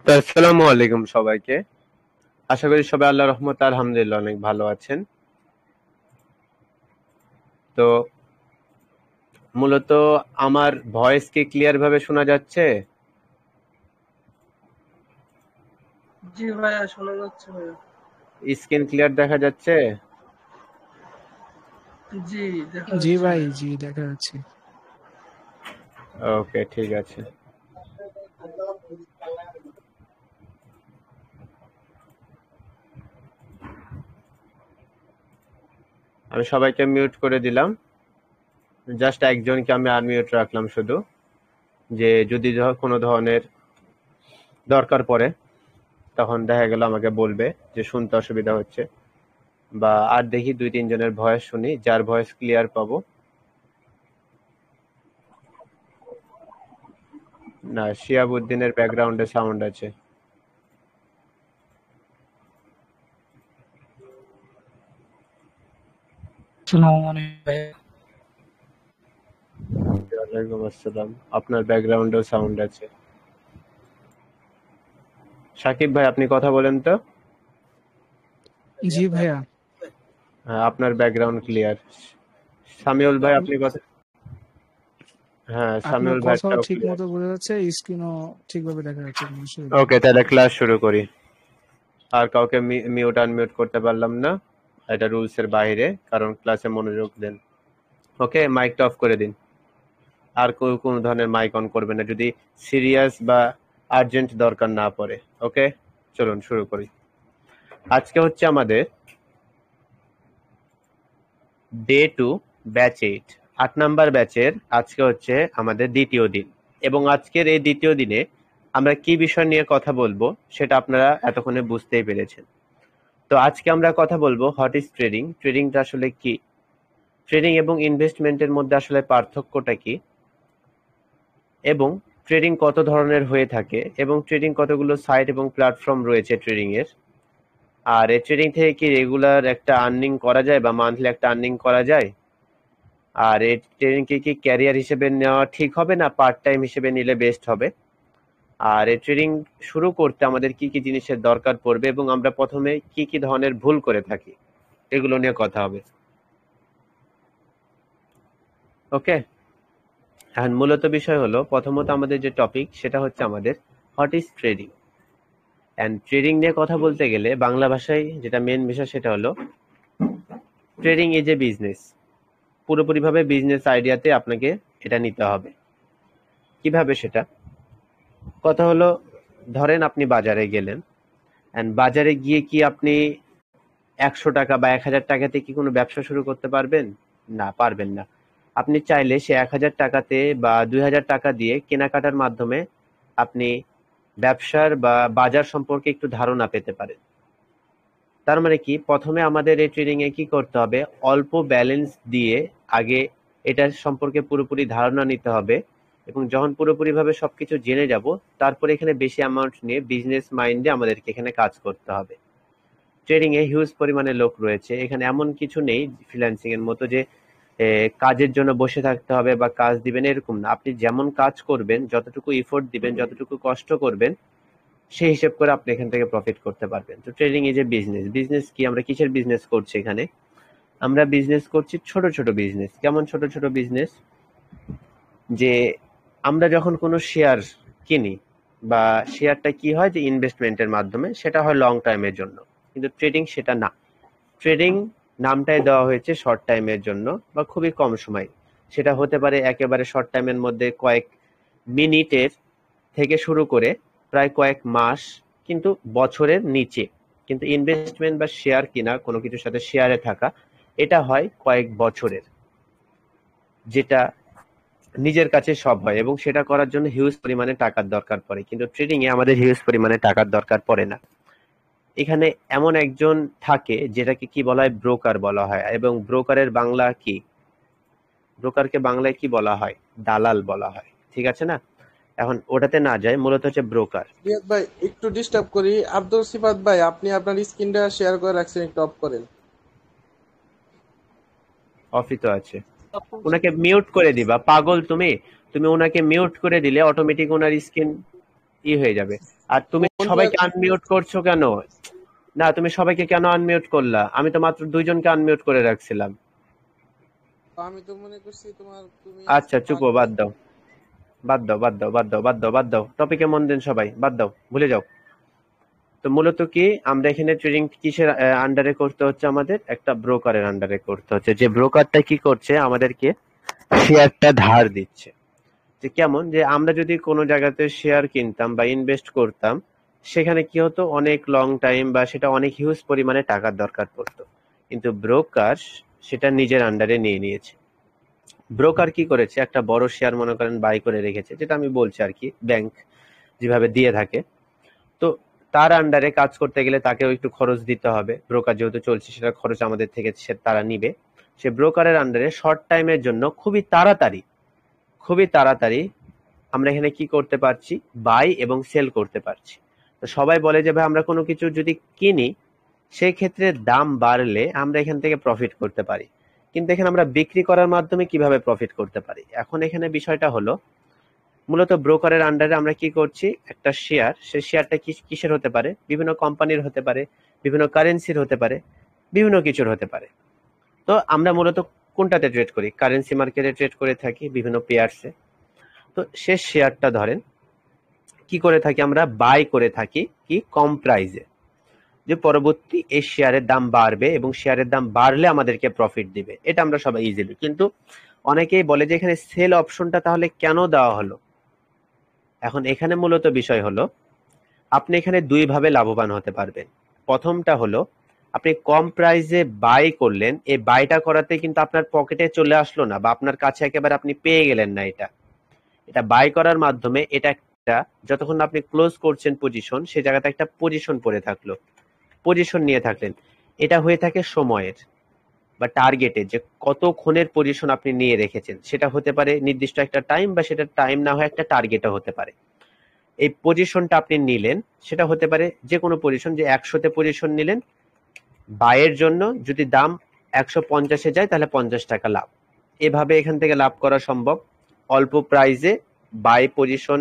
তো আসসালামু আলাইকুম সবাইকে। আশা করি সবাই আল্লাহর রহমতে আলহামদুলিল্লাহ অনেক ভালো আছেন। তো মূলত আমার ভয়েস কি ক্লিয়ার ভাবে শোনা যাচ্ছে? জি ভাইয়া, শোনা যাচ্ছে ভাইয়া। স্ক্রিন ক্লিয়ার দেখা যাচ্ছে? জি, দেখা জি যাচ্ছে ভাই, ভাইয়া। জি দেখা যাচ্ছে। ওকে, ঠিক আছে। আমি সবাইকে মিউট করে দিলাম। জাস্ট একজনকে আমি আনমিউট রাখলাম শুধু, যে যদি কোনো ধরনের দরকার পড়ে তখন দেখা গেল আমাকে বলবে যে শুনতে অসুবিধা হচ্ছে, বা আর দেখি 2-3 জনের ভয়েস শুনি, যার ভয়েস ক্লিয়ার পাবো। না, শিয়াবুদ্দিনের ব্যাকগ্রাউন্ডে সাউন্ড আছে। আসসালামু আলাইকুম ভাইয়া। ওয়ালাইকুম আসসালাম। আপনার ব্যাকগ্রাউন্ডেও সাউন্ড আছে। সাকিব ভাই, আপনি কথা বলেন তো। জি ভাইয়া। হ্যাঁ, আপনার ব্যাকগ্রাউন্ড ক্লিয়ার। সামিউল ভাই, আপনি কথা। হ্যাঁ, আপনার সামিউল কথাও ভাইটাও ঠিক ক্লিয়ার। মতো বোঝা যাচ্ছে, স্ক্রিনও ঠিকভাবে দেখা যাচ্ছে, কোনো অসুবিধা নেই। ওকে, তাহলে ক্লাস শুরু করি। আর কাউকে মিউট আনমিউট করতে পারলাম না, এটা রুলস এর বাইরে, কারণ ক্লাসে মনোযোগ দেন। ওকে, মাইকটা অফ করে দিন। আর কেউ কোনো ধরনের মাইক অন করবে না যদি সিরিয়াস বা আর্জেন্ট দরকার না পড়ে। ওকে, চলুন শুরু করি। আজকে হচ্ছে আমাদের ডে 2, ব্যাচ 8, 8 নাম্বার ব্যাচের আজকে হচ্ছে আমাদের দ্বিতীয় দিন। এবং আজকের এই দ্বিতীয় দিনে আমরা কি বিষয় নিয়ে কথা বলবো সেটা আপনারা এতক্ষণে বুঝতেই পেরেছেন। তো আজকে আমরা কথা বলবো হোয়াট ইজ ট্রেডিং, ট্রেডিংটা আসলে কি, ট্রেডিং এবং ইনভেস্টমেন্টের মধ্যে আসলে পার্থক্যটা কি, এবং ট্রেডিং কত ধরনের হয়ে থাকে, এবং ট্রেডিং কতগুলো সাইট এবং প্ল্যাটফর্ম রয়েছে ট্রেডিং এর। আর এই ট্রেডিং থেকে কি রেগুলার একটা আর্নিং করা যায় বা মান্থলি একটা আর্নিং করা যায়। আর এই ট্রেডিংকে কি ক্যারিয়ার হিসেবে নেওয়া ঠিক হবে, না পার্ট টাইম হিসেবে নিলে বেস্ট হবে। আর এই ট্রেডিং শুরু করতে আমাদের কি কি জিনিসের দরকার পড়বে, এবং আমরা প্রথমে কি কি ধরনের ভুল করে থাকি, এগুলো নিয়ে কথা হবে। ওকে, এখন মূলত বিষয় হলো, প্রথমত আমাদের যে টপিক সেটা হচ্ছে আমাদের what is trading. And trading নিয়ে কথা বলতে গেলে বাংলা ভাষায় যেটা মেন বিষয় সেটা হলো ট্রেডিং ইজ এ বিজনেস। পুরোপুরিভাবে বিজনেস আইডিয়াতে আপনাকে এটা নিতে হবে। কিভাবে সেটা? কথা হলো, ধরেন আপনি বাজারে গেলেন, অ্যান্ড বাজারে গিয়ে কি আপনি 100 টাকা বা 1000 টাকাতে কি কোনো ব্যবসা শুরু করতে পারবেন? না, পারবেন না। আপনি চাইলে সে 1000 টাকাতে বা 2000 টাকা দিয়ে কেনাকাটার মাধ্যমে আপনি ব্যবসার বা বাজার সম্পর্কে একটু ধারণা পেতে পারেন। তার মানে কি, প্রথমে আমাদের এই ট্রেডিং এ কি করতে হবে, অল্প ব্যালেন্স দিয়ে আগে এটার সম্পর্কে পুরোপুরি ধারণা নিতে হবে। এবং যখন পুরোপুরি ভাবে সবকিছু জেনে যাব, তারপরে এখানে বেশি অ্যামাউন্ট নিয়ে বিজনেস মাইন্ডে আমাদেরকে এখানে কাজ করতে হবে। ট্রেডিং এ হিউজ পরিমাণে লোক রয়েছে, এখানে এমন কিছু নেই ফ্রিল্যান্সিং এর মতো যে কাজের জন্য বসে থাকতে হবে বা কাজ দিবেন এরকম না। আপনি যেমন কাজ করবেন, যতটুকু এফোর্ট দিবেন, যতটুকু কষ্ট করবেন, সেই হিসেব করে আপনি এখান থেকে প্রফিট করতে পারবেন। তো trading is a business. Business কি, আমরা কিসের বিজনেস করছি এখানে? আমরা বিজনেস করছি ছোট ছোট বিজনেস। কেমন ছোট ছোট বিজনেস? যে আমরা যখন কোনো শেয়ার কিনি, বা শেয়ারটা কি হয় যে ইনভেস্টমেন্টের মাধ্যমে, সেটা হয় লং টাইমের জন্য। কিন্তু ট্রেডিং সেটা না। ট্রেডিং নামটাই দেওয়া হয়েছে শর্ট টাইমের জন্য বা খুবই কম সময়। সেটা হতে পারে একেবারে শর্ট টাইমের মধ্যে কয়েক মিনিটের থেকে শুরু করে প্রায় কয়েক মাস, কিন্তু বছরের নিচে। কিন্তু ইনভেস্টমেন্ট বা শেয়ার কিনা, কোনো কিছুর সাথে শেয়ারে থাকা, এটা হয় কয়েক বছরের, যেটা নিজের কাছে সব হয়, এবং সেটা করার জন্য হিউজ পরিমাণে টাকার দরকার পড়ে। কিন্তু ট্রেডিং এ আমাদের হিউজ পরিমাণে টাকার দরকার পড়ে না। এখানে এমন একজন থাকে যেটাকে কি বলা হয়, ব্রোকার বলা হয়। এবং ব্রোকারের বাংলা কি, ব্রোকারকে বাংলায় কি বলা হয়? দালাল বলা হয়, ঠিক আছে না? এখন ওটাতে না যায়, মূলত হচ্ছে ব্রোকার। রিয়াদ ভাই, একটু ডিস্টার্ব করি। আব্দুল সিফাত ভাই, আপনি আপনার স্ক্রিনটা শেয়ার করে রাখছেন, একটু অফ করেন। অফই তো আছে। ওনাকে মিউট করে দিবা, পাগল তুমি। তুমি ওনাকে মিউট করে দিলে অটোমেটিক ওনার স্ক্রিন হয়ে যাবে। আর তুমি কোন সবাইকে আনমিউট করছো কেন? না, তুমি সবাইকে কেন আনমিউট করলা? আমি তো মাত্র 2 জনকে আনমিউট করে রাখছিলাম। আমি তো মনে করছি তুমি আচ্ছা, আজকে চুপ, পারবে। বাদ দাও, বাদ দাও, বাদ দাও, বাদ দাও, বাদ দাও, বাদ দাও, টপিকে মন দেন সবাই, বাদ দাও, ভুলে যাও। তো মূলত কি আমরা এখানে ট্রেডিং কিসের আন্ডারে করতে হচ্ছে? আমাদের একটা ব্রোকারের আন্ডারে করতে হচ্ছে, যে ব্রোকারটা কি করছে, আমাদেরকে শেয়ারটা ধার দিচ্ছে। যে কেমন, যে আমরা যদি কোনো জায়গাতে শেয়ার কিনতাম বা ইনভেস্ট করতাম, সেখানে কি হতো, অনেক লং টাইম বা সেটা অনেক হিউজ পরিমাণে টাকার দরকার পড়তো। কিন্তু ব্রোকার সেটা নিজের আন্ডারে নিয়ে নিয়েছে। ব্রোকার কি করেছে, একটা বড় শেয়ার মনে করেন বাই করে রেখেছে, যেটা আমি বলছি আর কি, ব্যাংক যেভাবে দিয়ে থাকে। তো তার আন্ডারে কাজ করতে গেলে তাকেও একটু খরচ দিতে হবে, ব্রোকার যেহেতু চলছে সেটা খরচ আমাদের থেকে তারা নিবে। সে ব্রোকারের আন্ডারে শর্ট টাইমের জন্য খুবই তাড়াতাড়ি আমরা এখানে কি করতে পারছি, বাই এবং সেল করতে পারছি। তো সবাই বলে যে ভাই আমরা কোনো কিছু যদি কিনি, সেই ক্ষেত্রে দাম বাড়লে আমরা এখান থেকে প্রফিট করতে পারি, কিন্তু এখানে আমরা বিক্রি করার মাধ্যমে কিভাবে প্রফিট করতে পারি। এখন এখানে বিষয়টা হলো, মূলত ব্রোকারের আন্ডারে আমরা কি করছি, একটা শেয়ার, সেই শেয়ারটা কিসের হতে পারে, বিভিন্ন কোম্পানির হতে পারে, বিভিন্ন কারেন্সির হতে পারে, বিভিন্ন কিছুর হতে পারে। তো আমরা মূলত কোনটাতে ট্রেড করি, কারেন্সি মার্কেটে ট্রেড করে থাকি, বিভিন্ন পেয়ারসে। তো সে শেয়ারটা ধরেন কি করে থাকি, আমরা বাই করে থাকি কি কম প্রাইজে, যে পরবর্তী এই শেয়ারের দাম বাড়বে এবং শেয়ারের দাম বাড়লে আমাদেরকে প্রফিট দিবে, এটা আমরা সবাই ইজিলি। কিন্তু অনেকেই বলে যে এখানে সেল অপশনটা তাহলে কেন দেওয়া হলো। এখন এখানে মূলত বিষয় হলো, আপনি এখানে দুইভাবে লাভবান হতে পারবেন। প্রথমটা হলো, আপনি কম প্রাইসে বাই করলেন, এই বাইটা করাতে কিন্তু আপনার পকেটে চলে আসলো না, বা আপনার কাছে একেবারে আপনি পেয়ে গেলেন না। এটা বাই করার মাধ্যমে এটা একটা, যতক্ষণ না আপনি ক্লোজ করছেন পজিশন, সেই জায়গাতে একটা পজিশন পড়ে থাকলো, পজিশন নিয়ে থাকলেন। এটা হয়ে থাকে সময়ের বা টার্গেটের, যে কতক্ষণের পজিশন আপনি নিয়ে রেখেছেন, সেটা হতে পারে নির্দিষ্ট একটা টাইম, বা সেটা টাইম না হয়ে একটা টার্গেটও হতে পারে। এই পজিশনটা আপনি নিলেন, সেটা হতে পারে যে কোনো পজিশন, যে 100তে পজিশন নিলেন বাইয়ের জন্য, যদি দাম 150-এ যায় তাহলে 50 টাকা লাভ। এভাবে এখান থেকে লাভ করা সম্ভব। অল্প প্রাইসে বাই পজিশন,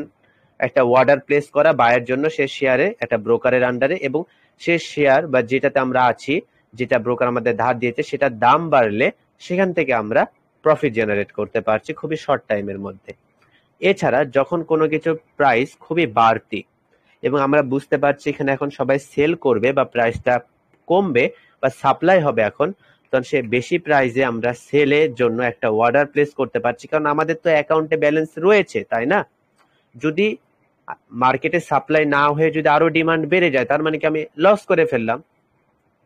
একটা অর্ডার প্লেস করা বায়ের জন্য সে শেয়ারে, একটা ব্রোকারের আন্ডারে, এবং সে শেয়ার বা যেটাতে আমরা আছি, যেটা ব্রোকার আমাদের ধার দিয়েছে, সেটার দাম বাড়লে সেখান থেকে আমরা প্রফিট জেনারেট করতে পারছি খুবই শর্ট টাইমের মধ্যে। এছাড়া যখন কোনো কিছু প্রাইস খুবই বাড়তি এবং আমরা বুঝতে পারছি এখানে এখন সবাই সেল করবে বা প্রাইসটা কমবে বা সাপ্লাই হবে এখন, তখন সে বেশি প্রাইসে আমরা সেলের জন্য একটা অর্ডার প্লেস করতে পারছি, কারণ আমাদের তো অ্যাকাউন্টে ব্যালেন্স রয়েছে, তাই না? যদি মার্কেটে সাপ্লাই না হয়ে যদি আরো ডিমান্ড বেড়ে যায়, তার মানে কি আমি লস করে ফেললাম,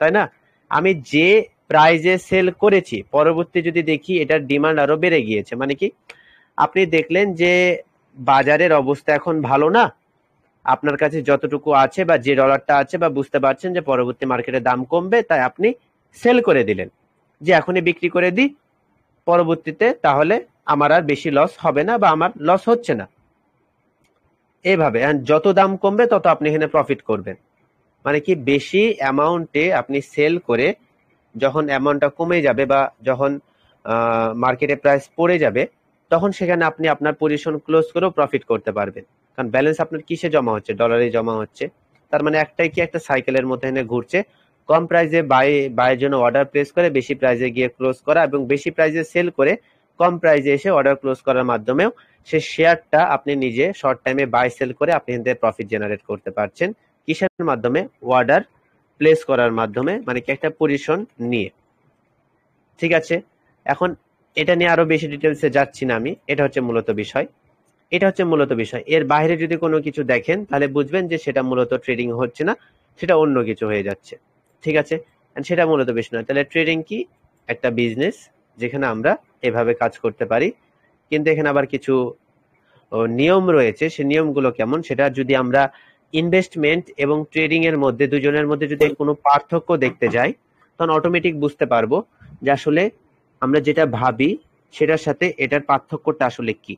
তাই না? আমি যে প্রাইজে সেল করেছি, পরবর্তী যদি দেখি এটার ডিমান্ড আরো বেড়ে গিয়েছে, মানে কি, আপনি দেখলেন যে বাজারের অবস্থা এখন ভালো না, আপনার কাছে যতটুকু আছে বা যে ডলারটা আছে, বা বুঝতে পারছেন যে পরবর্তী মার্কেটে দাম কমবে, তাই আপনি সেল করে দিলেন, যে এখনই বিক্রি করে দিই, পরবর্তীতে তাহলে আমার আর বেশি লস হবে না বা আমার লস হচ্ছে না। এইভাবে যত দাম কমবে তত আপনি এখানে প্রফিট করবেন। মানে কি, বেশি অ্যামাউন্টে আপনি সেল করে যখন অ্যামাউন্টটা কমে যাবে বা যখন মার্কেটে প্রাইস পড়ে যাবে, তখন সেখানে আপনি আপনার পজিশন ক্লোজ করেও প্রফিট করতে পারবেন। কারণ ব্যালেন্স আপনার কিসে জমা হচ্ছে, ডলারে জমা হচ্ছে। তার মানে একটাই কি, একটা সাইকেলের মধ্যে এনে ঘুরছে, কম প্রাইসে বাইয়ের জন্য অর্ডার প্লেস করে বেশি প্রাইসে গিয়ে ক্লোজ করা, এবং বেশি প্রাইসে সেল করে কম প্রাইসে এসে অর্ডার ক্লোজ করার মাধ্যমেও সে শেয়ারটা আপনি নিজে শর্ট টাইমে বাই সেল করে আপনি এখান থেকে প্রফিট জেনারেট করতে পারছেন। কিসের মাধ্যমে? অর্ডার প্লেস করার মাধ্যমে, মানে কি একটা পজিশন নিয়ে। ঠিক আছে, এখন এটা নিয়ে আরো বেশি ডিটেলসে যাচ্ছি না আমি, এটা হচ্ছে মূলত বিষয়। এর বাইরে যদি কোনো কিছু দেখেন তাহলে বুঝবেন যে সেটা মূলত ট্রেডিং হচ্ছে না, সেটা অন্য কিছু হয়ে যাচ্ছে। ঠিক আছে, and সেটা মূলত বিষয় নয়। তাহলে ট্রেডিং কি? একটা বিজনেস যেখানে আমরা এভাবে কাজ করতে পারি, কিন্তু এখানে আবার কিছু নিয়ম রয়েছে। সে নিয়মগুলো কেমন, সেটা যদি আমরা ইনভেস্টমেন্ট এবং ট্রেডিং এর মধ্যে, দুজনের মধ্যে যদি কোনো পার্থক্য দেখতে যাই, তখন অটোমেটিক বুঝতে পারবো যে আসলে আমরা যেটা ভাবি সেটার সাথে এটার পার্থক্যটা আসলে কি।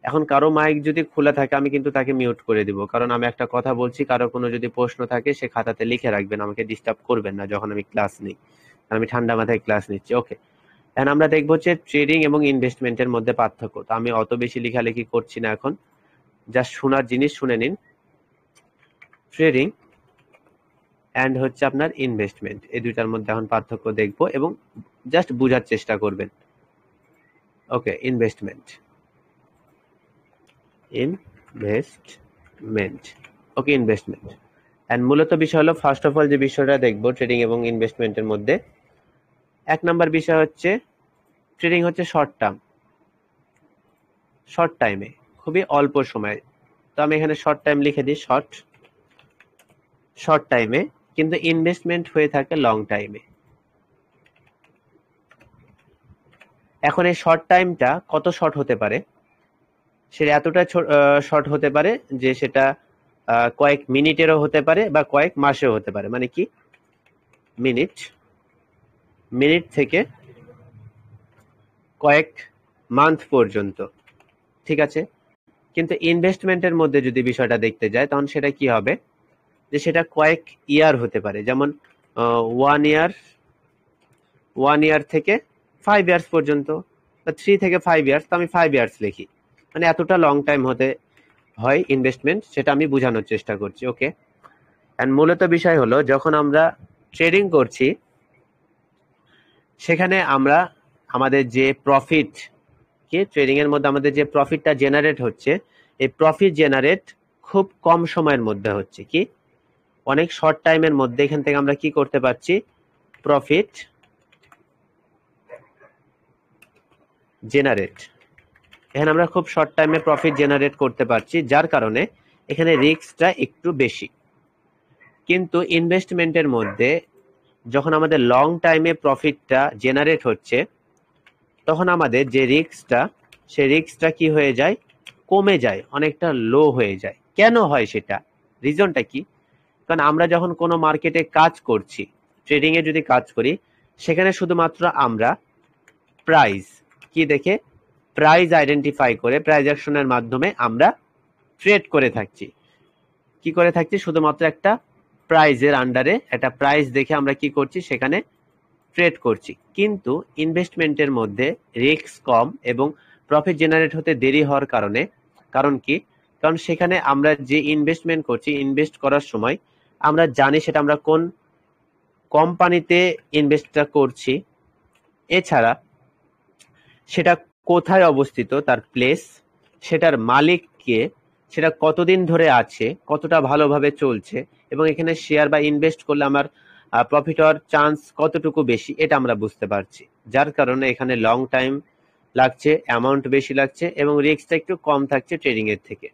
এখন কারো মাইক যদি খোলা থাকে, আমি কিন্তু তাকে মিউট করে দিব, কারণ আমি একটা কথা বলছি, কারো কোনো যদি প্রশ্ন থাকে সে খাতাতে লিখে রাখবেন, আমাকে ডিস্টার্ব করবেন না যখন আমি ক্লাস নিই, আমি ঠান্ডা মাথায় ক্লাস নিচ্ছি। ওকে, এখন আমরা দেখবো হচ্ছে ট্রেডিং এবং ইনভেস্টমেন্টের মধ্যে পার্থক্য। তো আমি অত বেশি লেখালেখি করছি না এখন, জাস্ট শোনার জিনিস শুনে নিন। ট্রেডিং অ্যান্ড হচ্ছে আপনার ইনভেস্টমেন্ট, এই দুইটার মধ্যে এখন পার্থক্য দেখব এবং জাস্ট বোঝার চেষ্টা করবেন। ওকে, ইনভেস্টমেন্ট, ওকে, ইনভেস্টমেন্ট। অ্যান্ড মূলত বিষয় হলো, ফার্স্ট অফ অল যে বিষয়টা দেখবো ট্রেডিং এবং ইনভেস্টমেন্টের মধ্যে, 1 নাম্বার বিষয় হচ্ছে ট্রেডিং হচ্ছে শর্ট টার্ম, শর্ট টাইমে, খুবই অল্প সময়। তো আমি এখানে শর্ট টাইম লিখে দিই, শর্ট টাইমে, কিন্তু ইনভেস্টমেন্ট হয়ে থাকে লং টাইমে। এখন এই শর্ট টাইমটা কত শর্ট হতে পারে? সেটা এতটা শর্ট হতে পারে যে সেটা কয়েক মিনিটেরও হতে পারে বা কয়েক মাসেও হতে পারে। মানে কি, মিনিট থেকে কয়েক মান্থ পর্যন্ত, ঠিক আছে। কিন্তু ইনভেস্টমেন্টের মধ্যে যদি বিষয়টা দেখতে যায়, তখন সেটা কি হবে, যে সেটা কয়েক ইয়ার হতে পারে। যেমন 1 ইয়ার থেকে 5 ইয়ার্স পর্যন্ত, বা 3 থেকে 5 ইয়ার্স, তো আমি 5 ইয়ার্স লিখি। মানে এতটা লং টাইম হতে হয় ইনভেস্টমেন্ট, সেটা আমি বোঝানোর চেষ্টা করছি। ওকে, অ্যান্ড মূলত বিষয় হলো, যখন আমরা ট্রেডিং করছি, সেখানে আমরা আমাদের যে প্রফিট, কি ট্রেডিং এর মধ্যে আমাদের যে প্রফিটটা জেনারেট হচ্ছে, এই প্রফিট জেনারেট খুব কম সময়ের মধ্যে হচ্ছে, কি অনেক শর্ট টাইমের মধ্যে এখান থেকে আমরা কি করতে পারছি, প্রফিট জেনারেট, এখানে আমরা খুব শর্ট টাইমে প্রফিট জেনারেট করতে পারছি, যার কারণে এখানে রিস্কটা একটু বেশি। কিন্তু ইনভেস্টমেন্টের মধ্যে যখন আমাদের লং টাইমে প্রফিটটা জেনারেট হচ্ছে, তখন আমাদের যে রিস্কটা, সেই রিস্কটা কি হয়ে যায়, কমে যায়, অনেকটা লো হয়ে যায়। কেন হয় সেটা, রিজনটা কি? কারণ আমরা যখন কোনো মার্কেটে কাজ করছি, ট্রেডিং এ যদি কাজ করি, সেখানে শুধুমাত্র আমরা প্রাইস কি দেখে, প্রাইস আইডেন্টিফাই করে প্রাইস অ্যাকশনের মাধ্যমে আমরা ট্রেড করে থাকছি। কি করে থাকছি, শুধুমাত্র একটা প্রাইজের আন্ডারে, একটা প্রাইস দেখে আমরা কি করছি, সেখানে ট্রেড করছি। কিন্তু ইনভেস্টমেন্টের মধ্যে রিস্ক কম এবং প্রফিট জেনারেট হতে দেরি হওয়ার কারণে, কারণ কি, কারণ সেখানে আমরা যে ইনভেস্টমেন্ট করছি, ইনভেস্ট করার সময় আমরা জানি সেটা আমরা কোন কোম্পানিতে ইনভেস্টটা করছি, এছাড়া সেটা কোথায় অবস্থিত, তার প্লেস, সেটার মালিক কে, সেটা কতদিন ধরে আছে, কতটা ভালোভাবে চলছে, এবং এখানে শেয়ার বা ইনভেস্ট করলে আমার প্রফিট হওয়ার চান্স কতটুকু বেশি, এটা আমরা বুঝতে পারছি। যার কারণে এখানে লং টাইম লাগছে, অ্যামাউন্ট বেশি লাগছে এবং রিস্কটা একটু কম থাকছে ট্রেডিং এর থেকে,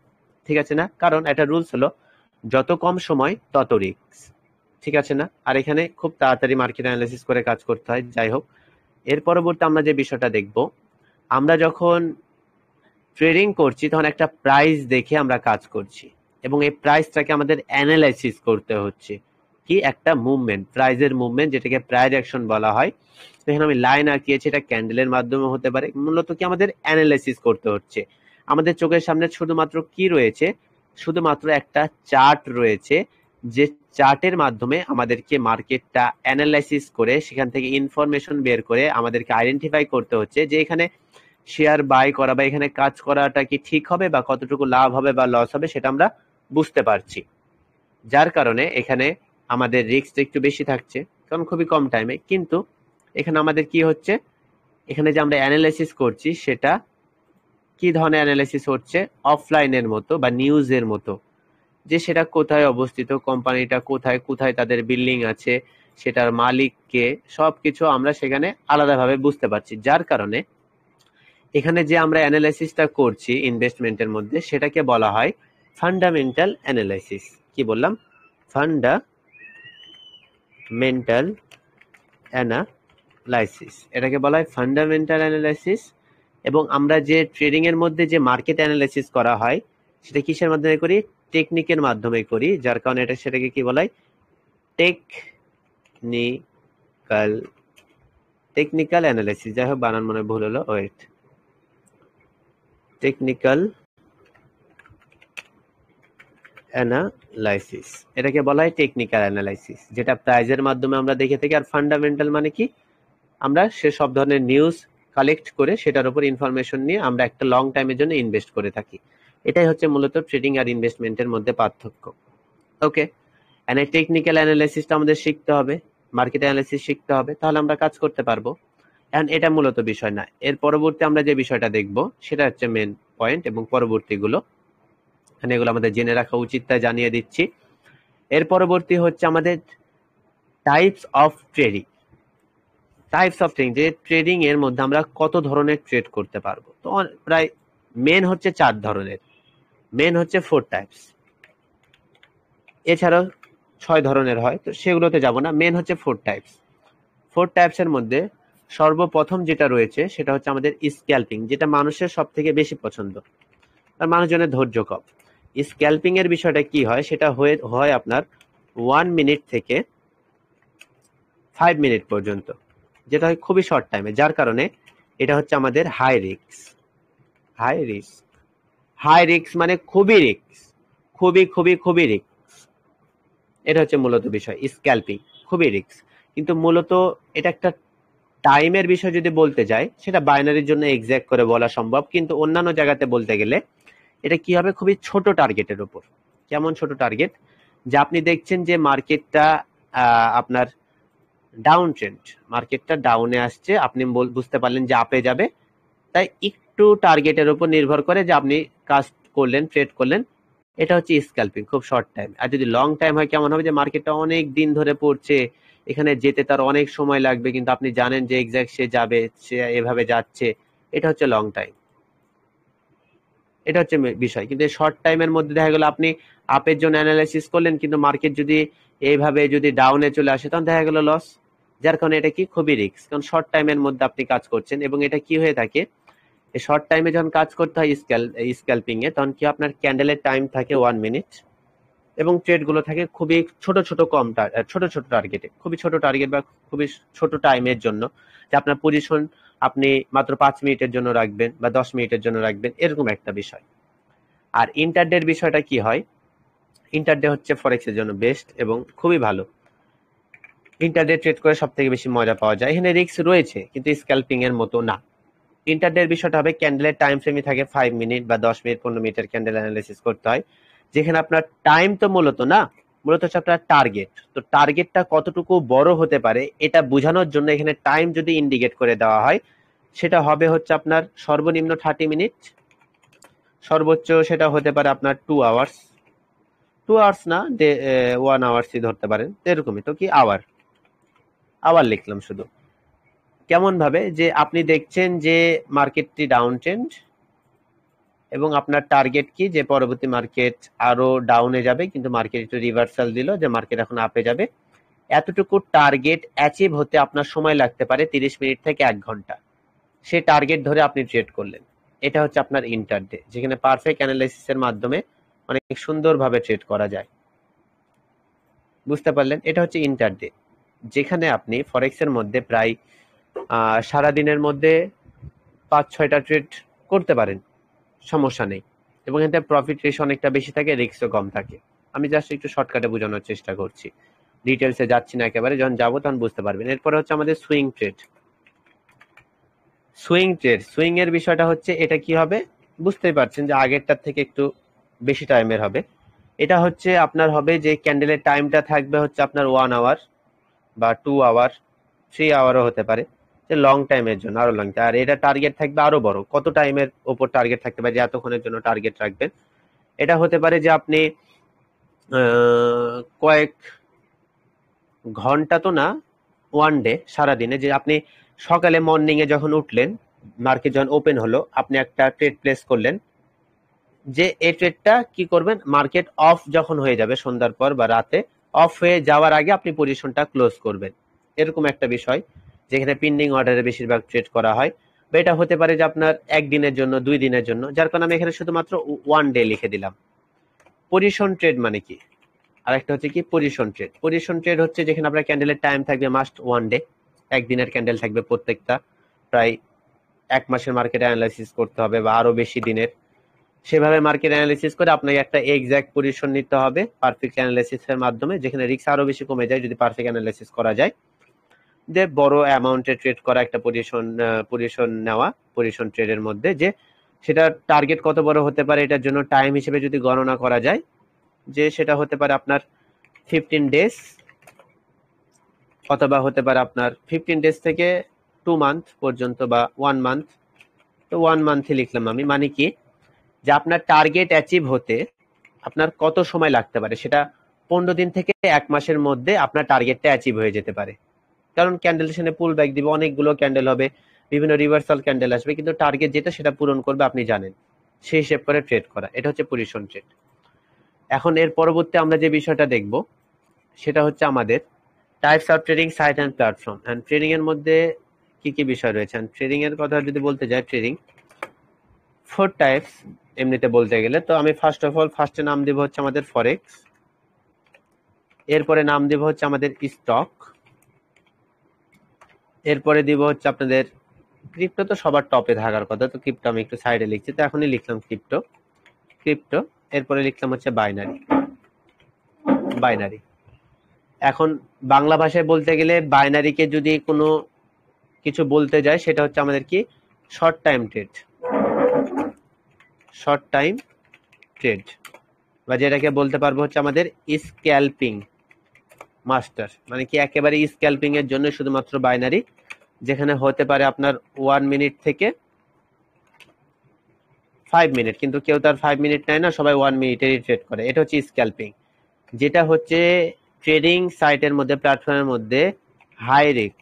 ঠিক আছে না? কারণ একটা রুলস হলো, যত কম সময় তত রিস্ক, ঠিক আছে না? আর এখানে খুব তাড়াতাড়ি মার্কেট অ্যানালাইসিস করে কাজ করতে হয়। যাই হোক, এর পরবর্তী আমরা যে বিষয়টা দেখব, আমরা যখন ট্রেডিং করছি তখন একটা প্রাইস দেখে আমরা কাজ করছি এবং এই প্রাইসটাকে আমাদের অ্যানালাইসিস করতে হচ্ছে। কি, একটা মুভমেন্ট, প্রাইজের মুভমেন্ট, যেটাকে প্রাইস অ্যাকশন বলা হয়। তো এখানে আমি লাইন আঁকিয়েছি, এটা ক্যান্ডেলের মাধ্যমে হতে পারে। মূলত কি, আমাদের অ্যানালাইসিস করতে হচ্ছে। আমাদের চোখের সামনে শুধুমাত্র কি রয়েছে, শুধুমাত্র একটা চার্ট রয়েছে, যে চার্টের মাধ্যমে আমাদেরকে মার্কেটটা অ্যানালাইসিস করে সেখান থেকে ইনফরমেশন বের করে আমাদেরকে আইডেন্টিফাই করতে হচ্ছে যে এখানে শেয়ার বাই করা বা এখানে কাজ করাটা কি ঠিক হবে বা কতটুকু লাভ হবে বা লস হবে, সেটা আমরা বুঝতে পারছি। যার কারণে এখানে আমাদের রিস্ক একটু বেশি থাকছে, কারণ খুবই কম টাইমে। কিন্তু এখানে আমাদের কি হচ্ছে, এখানে যে আমরা অ্যানালাইসিস করছি, সেটা কি ধরনের অ্যানালাইসিস হচ্ছে, অফলাইনের মতো বা নিউজের মতো, যে সেটা কোথায় অবস্থিত, কোম্পানিটা কোথায়, কোথায় তাদের বিল্ডিং আছে, সেটার মালিককে, সবকিছু আমরা সেখানে আলাদাভাবে বুঝতে পারছি। যার কারণে এখানে যে আমরা অ্যানালাইসিসটা করছি ইনভেস্টমেন্টের মধ্যে, সেটাকে বলা হয় ফান্ডামেন্টাল অ্যানালাইসিস। কি বললাম, ফান্ডামেন্টাল অ্যানালাইসিস, এটাকে বলা হয় ফান্ডামেন্টাল অ্যানালাইসিস। এবং আমরা যে ট্রেডিং এর মধ্যে যে মার্কেট অ্যানালাইসিস করা হয়, সেটা কিসের মাধ্যমে করি, টেকনিকের মাধ্যমে করি। যার কারণে এটা সেটাকে কি বলা হয়, টেকনিক্যাল অ্যানালাইসিস। যাই হোক, বানান মনে ভুল হলো, ওয়েট, টেকনিক্যাল অ্যানালাইসিস, এটাকে বলা হয় টেকনিক্যাল অ্যানালাইসিস, যেটা প্রাইজের মাধ্যমে আমরা দেখে থাকি। আর ফান্ডামেন্টাল মানে কি, আমরা সে সব ধরনের নিউজ কালেক্ট করে সেটার উপর ইনফরমেশন নিয়ে আমরা একটা লং টাইমের জন্য ইনভেস্ট করে থাকি। এটাই হচ্ছে মূলত ট্রেডিং আর ইনভেস্টমেন্টের মধ্যে পার্থক্য। ওকে, এন্ড টেকনিক্যাল অ্যানালাইসিসটা আমাদের শিখতে হবে, মার্কেট অ্যানালাইসিস শিখতে হবে, তাহলে আমরা কাজ করতে পারবো। এন্ড এটা মূলত বিষয় না। এর পরবর্তী আমরা যে বিষয়টা দেখব সেটা হচ্ছে মেন পয়েন্ট, এবং পরবর্তীগুলো মানে এগুলো আমাদের জেনে রাখা উচিত, তাই জানিয়ে দিচ্ছি। এর পরবর্তী হচ্ছে আমাদের types of trading. Types of trading, যে ট্রেডিং এর মধ্যে আমরা কত ধরনের ট্রেড করতে পারবো। তো প্রায় মেন হচ্ছে 4 ধরনের, মেন হচ্ছে 4 টাইপস। এছাড়াও 6 ধরনের হয়, তো সেগুলোতে যাব না। মেন হচ্ছে 4 টাইপস। 4 টাইপসের মধ্যে সর্বপ্রথম যেটা রয়েছে সেটা হচ্ছে আমাদের স্ক্যাল্পিং, যেটা মানুষের সব থেকে বেশি পছন্দ, আর মানুষজনের ধৈর্য কম। স্ক্যাল্পিং এর বিষয়টা কি হয়, সেটা হয় আপনার 1 মিনিট থেকে 5 মিনিট পর্যন্ত, যেটা হয় খুবই শর্ট টাইমে, যার কারণে এটা হচ্ছে আমাদের high risk. High risk, high risk মানে খুবই রিস্ক, খুবই খুবই খুবই রিস্ক। এটা হচ্ছে মূলত বিষয় স্ক্যাল্পিং, খুবই রিস্ক। কিন্তু মূলত এটা একটা টাইমের বিষয় যদি বলতে যাই, সেটা বাইনারির জন্য এক্সাক্ট করে বলা সম্ভব, কিন্তু অন্যান্য জায়গাতে বলতে গেলে এটা কি হবে, খুবই ছোট টার্গেটের উপর। কেমন ছোট টার্গেট, যে আপনি দেখছেন যে মার্কেটটা আপনার ডাউন ট্রেন্ড, মার্কেটটা ডাউনে আসছে, আপনি বুঝতে পারলেন যে আপে যাবে, তাই একটু টার্গেটের উপর নির্ভর করে যে আপনি কাজ করলেন, ট্রেড করলেন, এটা হচ্ছে স্ক্যাল্পিং, খুব শর্ট টাইম। আর যদি লং টাইম হয় কেমন হবে, যে মার্কেটটা অনেক দিন ধরে পড়ছে, এখানে যেতে তার অনেক সময় লাগবে, কিন্তু আপনি জানেন যে এক্স্যাক্ট সে যাবে, সে এভাবে যাচ্ছে, এটা হচ্ছে লং টাইম। এটা হচ্ছে বিষয়। কিন্তু শর্ট টাইমের মধ্যে দেখা গেল আপনি আপের জন্য অ্যানালাইসিস করলেন, কিন্তু মার্কেট যদি এইভাবে যদি ডাউনে চলে আসে, তখন দেখা গেল লস। যার কারণে এটা কি খুবই রিস্ক, কারণ শর্ট টাইমের মধ্যে আপনি কাজ করছেন। এবং এটা কি হয়ে থাকে, এই শর্ট টাইমে যখন কাজ করতে হয় স্ক্যাল্পিং এ, তখন কি আপনার ক্যান্ডেলের টাইম থাকে 1 মিনিট, এবং ট্রেড গুলো থাকে খুবই ছোট ছোট ছোট ছোট টার্গেটে, খুবই ছোট টার্গেট বা খুবই ছোট টাইমের জন্য, যে আপনার পজিশন আপনি মাত্র 5 মিনিটের জন্য রাখবেন বা 10 মিনিটের জন্য রাখবেন, এরকম একটা বিষয়। আর ইন্টারডের বিষয়টা কি হয়, ইন্টারডে হচ্ছে ফরেক্সের জন্য বেস্ট এবং খুবই ভালো। ইন্টারডে ট্রেড করে সব থেকে বেশি মজা পাওয়া যায়। এখানে রিস্ক রয়েছে কিন্তু স্ক্যাল্পিং এর মতো না। ইন্টারডের বিষয়টা হবে ক্যান্ডেলের টাইম ফ্রেমই থাকে 5 মিনিট বা 10 মিনিট 15 মিনিটের ক্যান্ডেল অ্যানালাইসিস করতে হয়, যেখানে আপনার টাইম তো মূলত না, মূলত হচ্ছে আপনার টার্গেট। তো টার্গেটটা কতটুকু বড় হতে পারে এটা বোঝানোর জন্য এখানে টাইম যদি ইন্ডিকেট করে দেওয়া হয়, সেটা হবে হচ্ছে আপনার সর্বনিম্ন 30 মিনিট, সর্বোচ্চ সেটা হতে পারে আপনার 2 আওয়ার্স। 2 আওয়ার্স না, 1 আওয়ার্সই ধরতে পারেন, এরকমই। তো কি আওয়ার, আওয়ার লিখলাম শুধু। কেমন ভাবে, যে আপনি দেখছেন যে মার্কেটটি ডাউন ট্রেন্ড, এবং আপনার টার্গেট কি, যে পরবর্তী মার্কেট আরো ডাউনে যাবে, কিন্তু মার্কেট একটু রিভার্সাল দিল, যে মার্কেট এখন আপে যাবে। এতটুকু টার্গেট অ্যাচিভ হতে আপনার সময় লাগতে পারে 30 মিনিট থেকে 1 ঘন্টা। সে টার্গেট ধরে আপনি ট্রেড করলেন, এটা হচ্ছে আপনার ইন্টারডে, যেখানে পারফেক্ট অ্যানালাইসিসের মাধ্যমে অনেক সুন্দরভাবে ট্রেড করা যায়। বুঝতে পারলেন, এটা হচ্ছে ইন্টারডে, যেখানে আপনি ফরেক্সের মধ্যে প্রায় সারাদিনের মধ্যে 5-6টা ট্রেড করতে পারেন, সমস্যা নেই। এবং এতে প্রফিট রেশিও অনেকটা বেশি থাকে, রিস্কও কম থাকে। আমি জাস্ট একটু শর্টকাটে বোঝানোর চেষ্টা করছি, ডিটেলসে যাচ্ছি না একেবারে, যখন যাবো তখন বুঝতে পারবেন। এরপরে হচ্ছে আমাদের সুইং ট্রেড। সুইং এর বিষয়টা হচ্ছে, এটা কি হবে বুঝতেই পারছেন, যে আগেরটার থেকে একটু বেশি টাইমের হবে। এটা হচ্ছে আপনার হবে যে ক্যান্ডেলের টাইমটা থাকবে হচ্ছে আপনার 1 আওয়ার বা 2 আওয়ার, 3 আওয়ারও হতে পারে, যে লং টাইমের জন্য, আরো লং। আর এটা টার্গেট থাকবে আরো বড়, কত টাইমের ওপর টার্গেট থাকতে পারে, যে এতক্ষণের জন্য টার্গেট রাখবেন। এটা হতে পারে যে আপনি কয়েক ঘন্টা তো না, 1 ডে, সারাদিনে, যে আপনি সকালে মর্নিং এ যখন উঠলেন, মার্কেট যখন ওপেন হলো, আপনি একটা ট্রেড প্লেস করলেন, যে এই ট্রেডটা কি করবেন, মার্কেট অফ যখন হয়ে যাবে সন্ধ্যার পর বা রাতে, অফ হয়ে যাওয়ার আগে আপনি পজিশনটা ক্লোজ করবেন, এরকম একটা বিষয়, যেখানে পেন্ডিং অর্ডারে বেশিরভাগ ট্রেড করা হয়। বা এটা হতে পারে যে আপনার 1 দিনের জন্য, 2 দিনের জন্য, যার কারণে আমি এখানে শুধুমাত্র 1 ডে লিখে দিলাম। পজিশন ট্রেড মানে কি, আর একটা হচ্ছে কি পজিশন ট্রেড। পজিশন ট্রেড হচ্ছে যেখানে আপনার ক্যান্ডেলের টাইম থাকবে মাস্ট 1 ডে, 1 দিনের ক্যান্ডেল থাকবে প্রত্যেকটা, প্রায় 1 মাসের মার্কেট অ্যানালাইসিস করতে হবে বা আরো বেশি দিনের। সেভাবে মার্কেট অ্যানালাইসিস করে আপনাকে একটা এক্সাক্ট পজিশন নিতে হবে পারফেক্ট অ্যানালাইসিসের মাধ্যমে, যেখানে রিস্ক আরো বেশি কমে যায় যদি পারফেক্ট অ্যানালাইসিস করা যায়। যে বড় অ্যামাউন্টে ট্রেড করা একটা পজিশন নেওয়া, পজিশন ট্রেডের মধ্যে, যে সেটা টার্গেট কত বড় হতে পারে এটার জন্য টাইম হিসেবে যদি গণনা করা যায়, যে সেটা হতে পারে আপনার 15 ডেজ, অথবা হতে পারে আপনার 15 ডেজ থেকে 2 মান্থ পর্যন্ত, বা 1 মান্থ। তো 1 মান্থই লিখলাম আমি। মানে কি, যে আপনার টার্গেট অ্যাচিভ হতে আপনার কত সময় লাগতে পারে, সেটা 15 দিন থেকে 1 মাসের মধ্যে আপনার টার্গেটটা অ্যাচিভ হয়ে যেতে পারে। কারণ ক্যান্ডেলেশনে পুল ব্যাক দিবে, অনেকগুলো ক্যান্ডেল হবে, বিভিন্ন রিভার্সাল ক্যান্ডেল আসবে, কিন্তু টার্গেট যেটা সেটা পূরণ করবে আপনি জানেন, সেই হিসেব করে ট্রেড করা, এটা হচ্ছে পজিশন ট্রেড। এখন এর পরবর্তী আমরা যে বিষয়টা দেখব সেটা হচ্ছে আমাদের types of trading site and platform. And trading এর মধ্যে কি কি বিষয় রয়েছে, ট্রেডিং এর কথা যদি বলতে যাই, ট্রেডিং 4 টাইপস এমনিতে বলতে গেলে। তো আমি ফার্স্ট অফ অল ফার্স্টে নাম দিব হচ্ছে আমাদের ফরেক্স, এরপরে নাম দিব হচ্ছে আমাদের স্টক, এরপরে দিব হচ্ছে আপনাদের ক্রিপ্টো। তো সবার টপে থাকার কথা, তো ক্রিপ্টো আমি একটু সাইডে লিখছি, তো এখনই লিখলাম ক্রিপ্টো। এরপরে লিখলাম হচ্ছে বাইনারি। এখন বাংলা ভাষায় বলতে গেলে বাইনারিকে যদি কোনো কিছু বলতে যায়, সেটা হচ্ছে আমাদের কি, শর্ট টাইম ট্রেড, বা যেটাকে বলতে পারবো হচ্ছে আমাদের স্ক্যাল্পিং মাস্টার। মানে কি, একেবারে স্ক্যাল্পিং এর জন্য শুধুমাত্র বাইনারি, যেখানে হতে পারে আপনার 1 মিনিট থেকে 5 মিনিট, কিন্তু কেউ তার 5 মিনিট নেয় না, সবাই 1 মিনিটেরই ট্রেড করে। এটা হচ্ছে স্ক্যাল্পিং, যেটা হচ্ছে ট্রেডিং সাইটের মধ্যে, প্ল্যাটফর্মের মধ্যে হাই রিস্ক,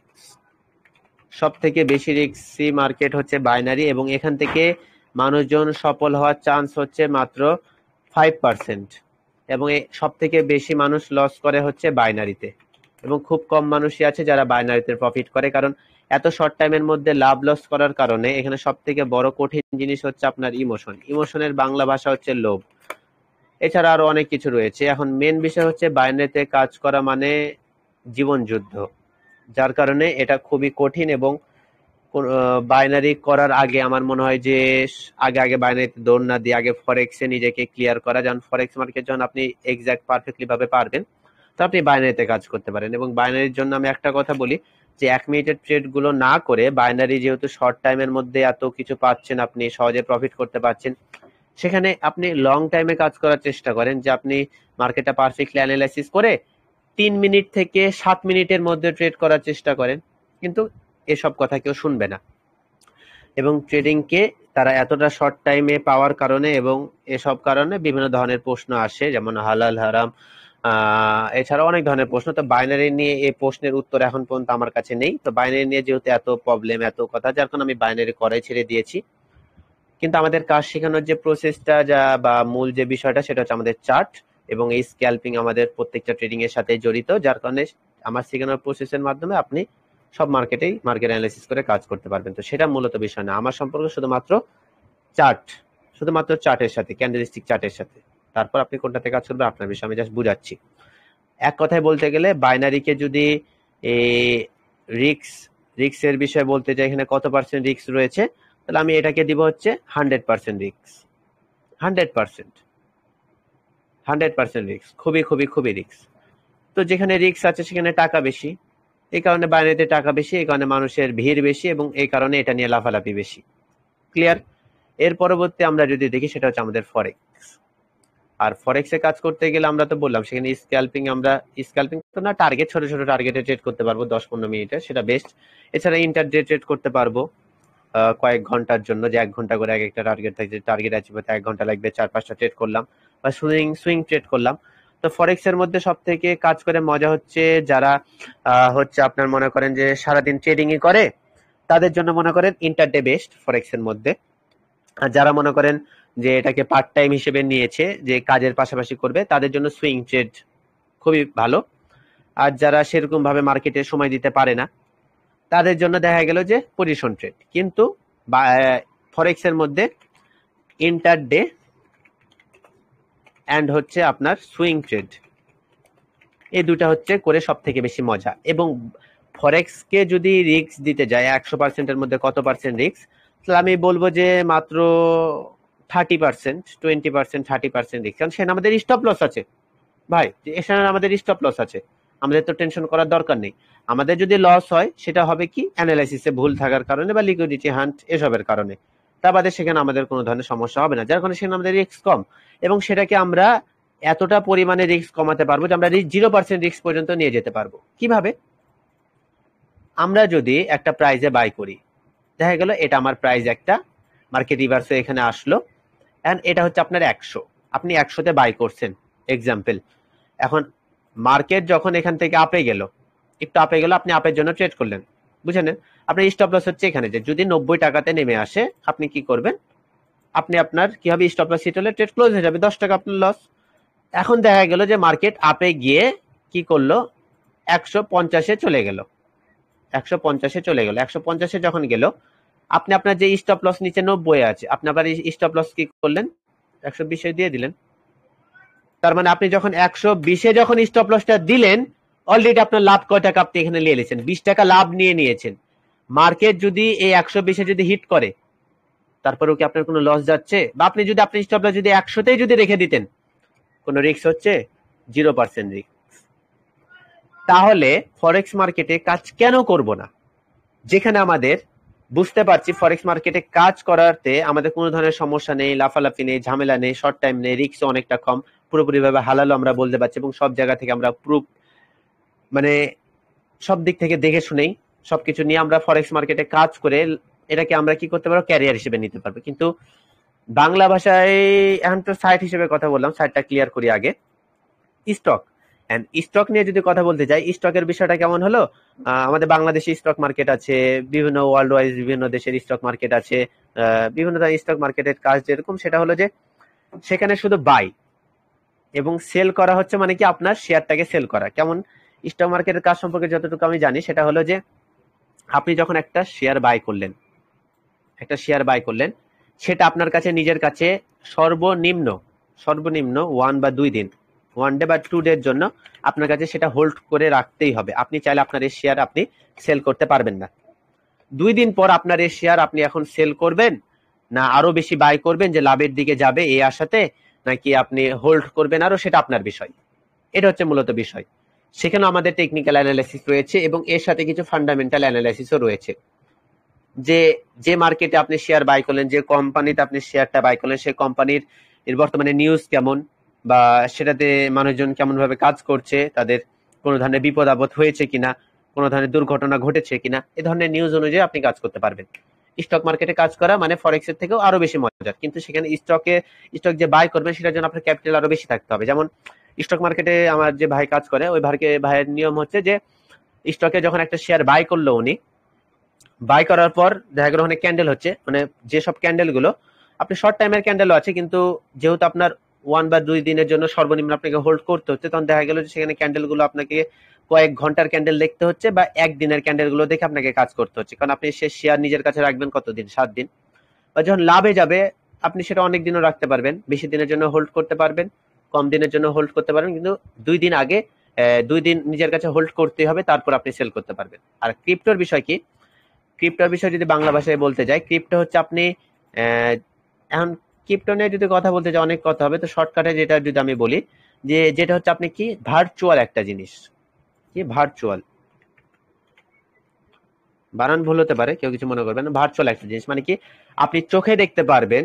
সব থেকে বেশি রিস্কি মার্কেট হচ্ছে বাইনারি, এবং এখান থেকে মানুষজন সফল হওয়ার চান্স হচ্ছে মাত্র 5%, এবং সব থেকে বেশি মানুষ লস করে হচ্ছে বাইনারিতে, এবং খুব কম মানুষই আছে যারা বাইনারিতে প্রফিট করে। কারণ এত শর্ট টাইমের মধ্যে লাভ লস করার কারণে এখানে সব থেকে বড় কঠিন জিনিস হচ্ছে আপনার ইমোশনের বাংলা ভাষা হচ্ছে লোভ। এছাড়া আরো অনেক কিছু রয়েছে। এখন মেন বিষয় হচ্ছে বাইনারিতে কাজ করা মানে জীবন যুদ্ধ, যার কারণে এটা খুবই কঠিন। এবং বাইনারি করার আগে আমার মনে হয় যে আগে বাইনারিতে দৌড় না দিয়ে আগে ফরেক্সে নিজেকে ক্লিয়ার করা, যেমন ফরেক্স মার্কেট যখন আপনি এক্সাক্ট পারফেক্টলি ভাবে পারবেন, তো আপনি বাইনারিতে কাজ করতে পারেন। এবং বাইনারির জন্য আমি একটা কথা বলি, যে 1 মিনিটের ট্রেড গুলো না করে বাইনারি যেহেতু শর্ট টাইমের মধ্যে এত কিছু পাচ্ছেন, আপনি সহজে প্রফিট করতে পারছেন, সেখানে আপনি লং টাইমে কাজ করার চেষ্টা করেন, যে আপনি মার্কেটটা পারফেক্টলি অ্যানালাইসিস করে 3 মিনিট থেকে 7 মিনিটের মধ্যে ট্রেড করার চেষ্টা করেন। কিন্তু এসব কথা কেউ শুনবে না। এবং ট্রেডিংকে তারা এতটা শর্ট টাইমে পাওয়ার কারণে এবং এসব কারণে বিভিন্ন ধরনের প্রশ্ন আসে, যেমন হালাল হারাম, এছাড়া অনেক ধরনের প্রশ্ন। তো বাইনারি নিয়ে এই প্রশ্নের উত্তর এখন পর্যন্ত আমার কাছে নেই। তো বাইনারি নিয়ে যেহেতু এত প্রবলেম, এত কথা, যার কারণে আমি বাইনারি করাই ছেড়ে দিয়েছি। কিন্তু আমাদের কাজ শেখানোর যে প্রসেসটা বা মূল যে বিষয়টা, সেটা হচ্ছে আমাদের চার্ট, এবং এই স্ক্যাল্পিং আমাদের প্রত্যেকটা ট্রেডিং এর সাথে জড়িত, যার কারণে আমার শেখানোর প্রসেসের মাধ্যমে আপনি সব মার্কেট অ্যানালাইসিস করে কাজ করতে পারবেন। তো সেটা মূলত বিষয় না, আমার সম্পর্ক শুধুমাত্র চার্টের সাথে, ক্যান্ডেলস্টিক চার্টের সাথে। তারপর আপনি কোনটাতে কাজ করবেন আপনার বিষয়, আমি জাস্ট বুঝাচ্ছি। এক কথায় বলতে গেলে বাইনারিকে যদি রিক্সের বিষয়ে বলতে চাই, এখানে কত পার্সেন্ট রিক্স রয়েছে, তাহলে আমি এটাকে দিব হচ্ছে 100% রিক্স। 100% রিক্স, খুবই খুবই খুবই রিক্স। তো যেখানে রিক্স আছে সেখানে টাকা বেশি, এই কারণে বাইনারিতে টাকা বেশি, এই কারণে মানুষের ভিড় বেশি, এবং এই কারণে এটা নিয়ে লাফালাফি বেশি। ক্লিয়ার? এর পরবর্তী আমরা যদি দেখি, সেটা হচ্ছে আমাদের ফরেক্স। আর ফরেক্সে কাজ করতে গেলে আমরা তো বললাম, সেখানে স্ক্যাল্পিং তো না, টার্গেট, ছোট ছোট টার্গেটে ট্রেড করতে পারবো 10-15 মিনিটে, সেটা বেস্ট। এছাড়া ইন্টারডে ট্রেড করতে পারবো কয়েক ঘন্টার জন্য, যে 1 ঘন্টা করে একটা টার্গেট থাকে, টার্গেট অ্যাচিভ হতে 1 ঘন্টা লাগবে, 4-5টা ট্রেড করলাম, বা সুইং ট্রেড করলাম। তো ফরেক্স এর মধ্যে সব থেকে কাজ করে মজা হচ্ছে যারা হচ্ছে আপনার মনে করেন যে সারাদিন ট্রেডিংই করে, তাদের জন্য মনে করেন ইন্টারডে বেস্ট ফরেক্স এর মধ্যে। আর যারা মনে করেন যে এটাকে পার্ট টাইম হিসেবে নিয়েছে, যে কাজের পাশাপাশি করবে, তাদের জন্য সুইং ট্রেড খুবই ভালো। আর যারা সেরকম ভাবে মার্কেটে সময় দিতে পারে না, তাদের জন্য দেখা গেল যে পজিশন ট্রেড। কিন্তু ফরেক্স এর মধ্যে ইন্টারডে অ্যান্ড হচ্ছে আপনার সুইং ট্রেড, এই দুটা হচ্ছে করে সব থেকে বেশি মজা। এবং ফরেক্সকে যদি রিস্ক দিতে যায় 100%-এর মধ্যে কত পার্সেন্ট রিস্ক, তাহলে আমি বলবো যে মাত্র 30%, 20%, 30% রিস্ক। কারণ সেখানে আমাদের স্টপ লস আছে ভাই, এখানে আমাদের স্টপ লস আছে, আমাদের তো টেনশন করার দরকার নেই। আমাদের যদি লস হয়, সেটা হবে কি অ্যানালাইসিসে ভুল থাকার কারণে, বা লিকুইডিটি হান্ট এসবের কারণে। তা বাদে সেখানে আমাদের কোনো ধরনের সমস্যা হবে না, যার কারণে সেখানে আমাদের রিস্ক কম, এবং সেটাকে আমরা এতটা পরিমাণে রিস্ক কমাতে পারবো যে আমরা 0% রিস্ক পর্যন্ত নিয়ে যেতে পারবো। কিভাবে? আমরা যদি একটা প্রাইজে বাই করি, দেখা গেল এটা আমার প্রাইস একটা, মার্কেট রিভার্সে এখানে আসলো, এন্ড এটা হচ্ছে আপনার 100, আপনি 100-তে বাই করছেন এক্সাম্পল। এখন মার্কেট যখন এখান থেকে আপে গেল, একটু আপে গেল, আপনি আপের জন্য ট্রেড করলেন, বুঝে নেন। আপনার স্টপ লস হচ্ছে এখানে, যে যদি 90 টাকাতে নেমে আসে আপনি কি করবেন, আপনি আপনার কি হবে, স্টপ লস হিট হলে ট্রেড ক্লোজ হয়ে যাবে, 10 টাকা আপনার লস। এখন দেখা গেল যে মার্কেট আপে গিয়ে কি করলো, 150-এ চলে গেল, 150-এ চলে গেল। 150-এ যখন গেল, আপনি আপনার যে স্টপ লস নিচে 90 আছে, আপনি আপনার স্টপ লস কি করলেন, 120-এ দিয়ে দিলেন। তার মানে আপনি যখন 120-এ যখন স্টপ লসটা দিলেন, অলরেডি আপনার লাভ কয় টাকা আপনি এখানে নিয়ে নিয়েছেন, 20 টাকা লাভ নিয়ে নিয়েছেন। মার্কেট যদি এই 120-এ যদি হিট করে, তারপরেও কি আপনার কোনো লস যাচ্ছে? বা আপনি যদি আপনি স্টপ লস যদি 100-তেই যদি রেখে দিতেন, কোনো রিস্ক হচ্ছে? 0% রিস্ক। তাহলে ফরেক্স মার্কেটে কাজ কেন করব না, যেখানে আমাদের বুঝতে পারছি ফরেক্স মার্কেটে কাজ করাতে আমাদের কোনো ধরনের সমস্যা নেই, লাফালাফি নেই, ঝামেলা নেই, শর্ট টাইম নেই, রিস্ক অনেকটা কম, পুরোপুরি ভাবে হালালো আমরা বলতে পারছি, এবং সব জায়গা থেকে আমরা প্রুফ, মানে সব দিক থেকে দেখে শুনেই সবকিছু নিয়ে আমরা ফরেক্স মার্কেটে কাজ করে এটাকে আমরা কি করতে পারবো, ক্যারিয়ার হিসেবে নিতে পারবো। কিন্তু বাংলা ভাষায় এখন তো সাইট হিসেবে কথা বললাম, সাইটটা ক্লিয়ার করি আগে। স্টক এন্ড স্টক নিয়ে যদি কথা বলতে যাই, স্টকের বিষয়টা কেমন হলো, আমাদের বাংলাদেশি স্টক মার্কেট আছে, বিভিন্ন ওয়ার্ল্ড ওয়াইজ বিভিন্ন দেশের স্টক মার্কেট আছে, বিভিন্ন স্টক মার্কেটের কাজ যেরকম, সেটা হলো যে সেখানে শুধু বাই এবং সেল করা হচ্ছে, মানে কি আপনার শেয়ারটাকে সেল করা। কেমন স্টক মার্কেটের কাজ সম্পর্কে যতটুকু আমি জানি, সেটা হলো যে আপনি যখন একটা শেয়ার বাই করলেন, সেটা আপনার কাছে নিজের কাছে সর্বনিম্ন 1 বা 2 দিন, 1 ডে বা 2 ডের জন্য আপনার কাছে সেটা হোল্ড করে রাখতেই হবে। আপনি চাইলে আপনার এই শেয়ার আপনি সেল করতে পারবেন না। 2 দিন পর আপনার এই শেয়ার আপনি এখন সেল করবেন না আরো বেশি বাই করবেন যে লাভের দিকে যাবে এই আশাতে, নাকি আপনি হোল্ড করবেন আরো, সেটা আপনার বিষয়। এটা হচ্ছে মূলত বিষয়। সেখানে আমাদের টেকনিক্যাল অ্যানালাইসিস রয়েছে এবং এর সাথে কিছু ফান্ডামেন্টাল অ্যানালাইসিসও রয়েছে। যে মার্কেটে আপনি শেয়ার বাই করলেন, যে কোম্পানিতে আপনি শেয়ারটা বাই করলেন, সেই কোম্পানির এর বর্তমানে নিউজ কেমন, বা সেটাতে মানুষজন কেমন ভাবে কাজ করছে, তাদের কোনো ধরনের বিপদ আপদ হয়েছে কিনা, কোনো ধরনের দুর্ঘটনা ঘটেছে কিনা, এই ধরনের নিউজ অনুযায়ী আপনি কাজ করতে পারবেন। স্টক মার্কেটে কাজ করা মানে ফরেক্সের থেকেও আরো বেশি মজার, কিন্তু সেখানে স্টক যে বাই করবেন সেটার জন্য আপনার ক্যাপিটাল আরো বেশি থাকতে হবে। যেমন স্টক মার্কেটে আমার যে ভাই কাজ করে, ওই ভাইয়ের নিয়ম হচ্ছে যে স্টকে যখন একটা শেয়ার বাই করলো, উনি বাই করার পর দেখা গেল ওখানে ক্যান্ডেল হচ্ছে, মানে যেসব ক্যান্ডেল গুলো আপনি শর্ট টাইমের ক্যান্ডেলও আছে, কিন্তু যেহেতু আপনার 1 বা 2 দিনের জন্য সর্বনিম্ন আপনাকে হোল্ড করতে হচ্ছে, তখন দেখা গেল যে সেখানে ক্যান্ডেল গুলো আপনাকে কয়েক ঘন্টার ক্যান্ডেল দেখতে হচ্ছে, বা একদিনের ক্যান্ডেল গুলো দেখে আপনাকে কাজ করতে হচ্ছে, কারণ আপনি সে শেয়ার নিজের কাছে রাখবেন কতদিন, 7 দিন, বা যখন লাভে যাবে আপনি সেটা অনেক দিনও রাখতে পারবেন, বেশি দিনের জন্য হোল্ড করতে পারবেন, কম দিনের জন্য হোল্ড করতে পারবেন, কিন্তু 2 দিন আগে 2 দিন নিজের কাছে হোল্ড করতে হবে, তারপর আপনি সেল করতে পারবেন। আর ক্রিপ্টোর বিষয় কি, ক্রিপ্টোর বিষয় যদি বাংলা ভাষায় বলতে যাই, ক্রিপ্টো হচ্ছে আপনি এখন ক্রিপ্টো নিয়ে যদি কথা বলতে যাই অনেক কথা হবে, তো শর্টকাটে যেটা যদি আমি বলি, যে যেটা হচ্ছে আপনি কি ভার্চুয়াল একটা জিনিস, কি ভার্চুয়াল, বানান ভুল হতে পারে, কেউ কিছু মনে করবেন না, ভার্চুয়াল একটা জিনিস মানে কি আপনি চোখে দেখতে পারবেন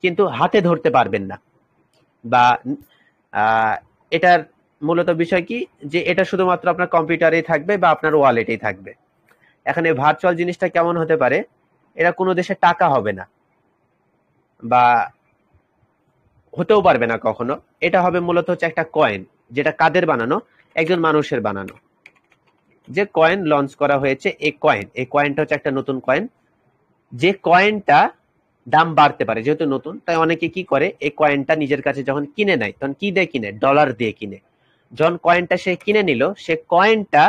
কিন্তু হাতে ধরতে পারবেন না, বা এটার মূলত বিষয় কি, যে এটা শুধুমাত্র আপনার কম্পিউটারেই থাকবে বা আপনার ওয়ালেটেই থাকবে। এখানে ভার্চুয়াল জিনিসটা কেমন হতে পারে, এটা কোনো দেশে টাকা হবে না বা হতেও পারবে না কখনো, এটা হবে মূলত হচ্ছে একটা কয়েন, যেটা কাদের বানানো, একজন মানুষের বানানো, যে কয়েন লঞ্চ করা হয়েছে। এই কয়েনটা হচ্ছে একটা নতুন কয়েন, যে কয়েনটা দাম বাড়তে পারে, যেহেতু নতুন, তাই অনেকে কি করে, এই কয়েনটা নিজের কাছে যখন কিনে নেয়, তখন কি দিয়ে কিনে, ডলার দিয়ে কিনে। যখন কয়েনটা সে কিনে নিল, সে কয়েনটা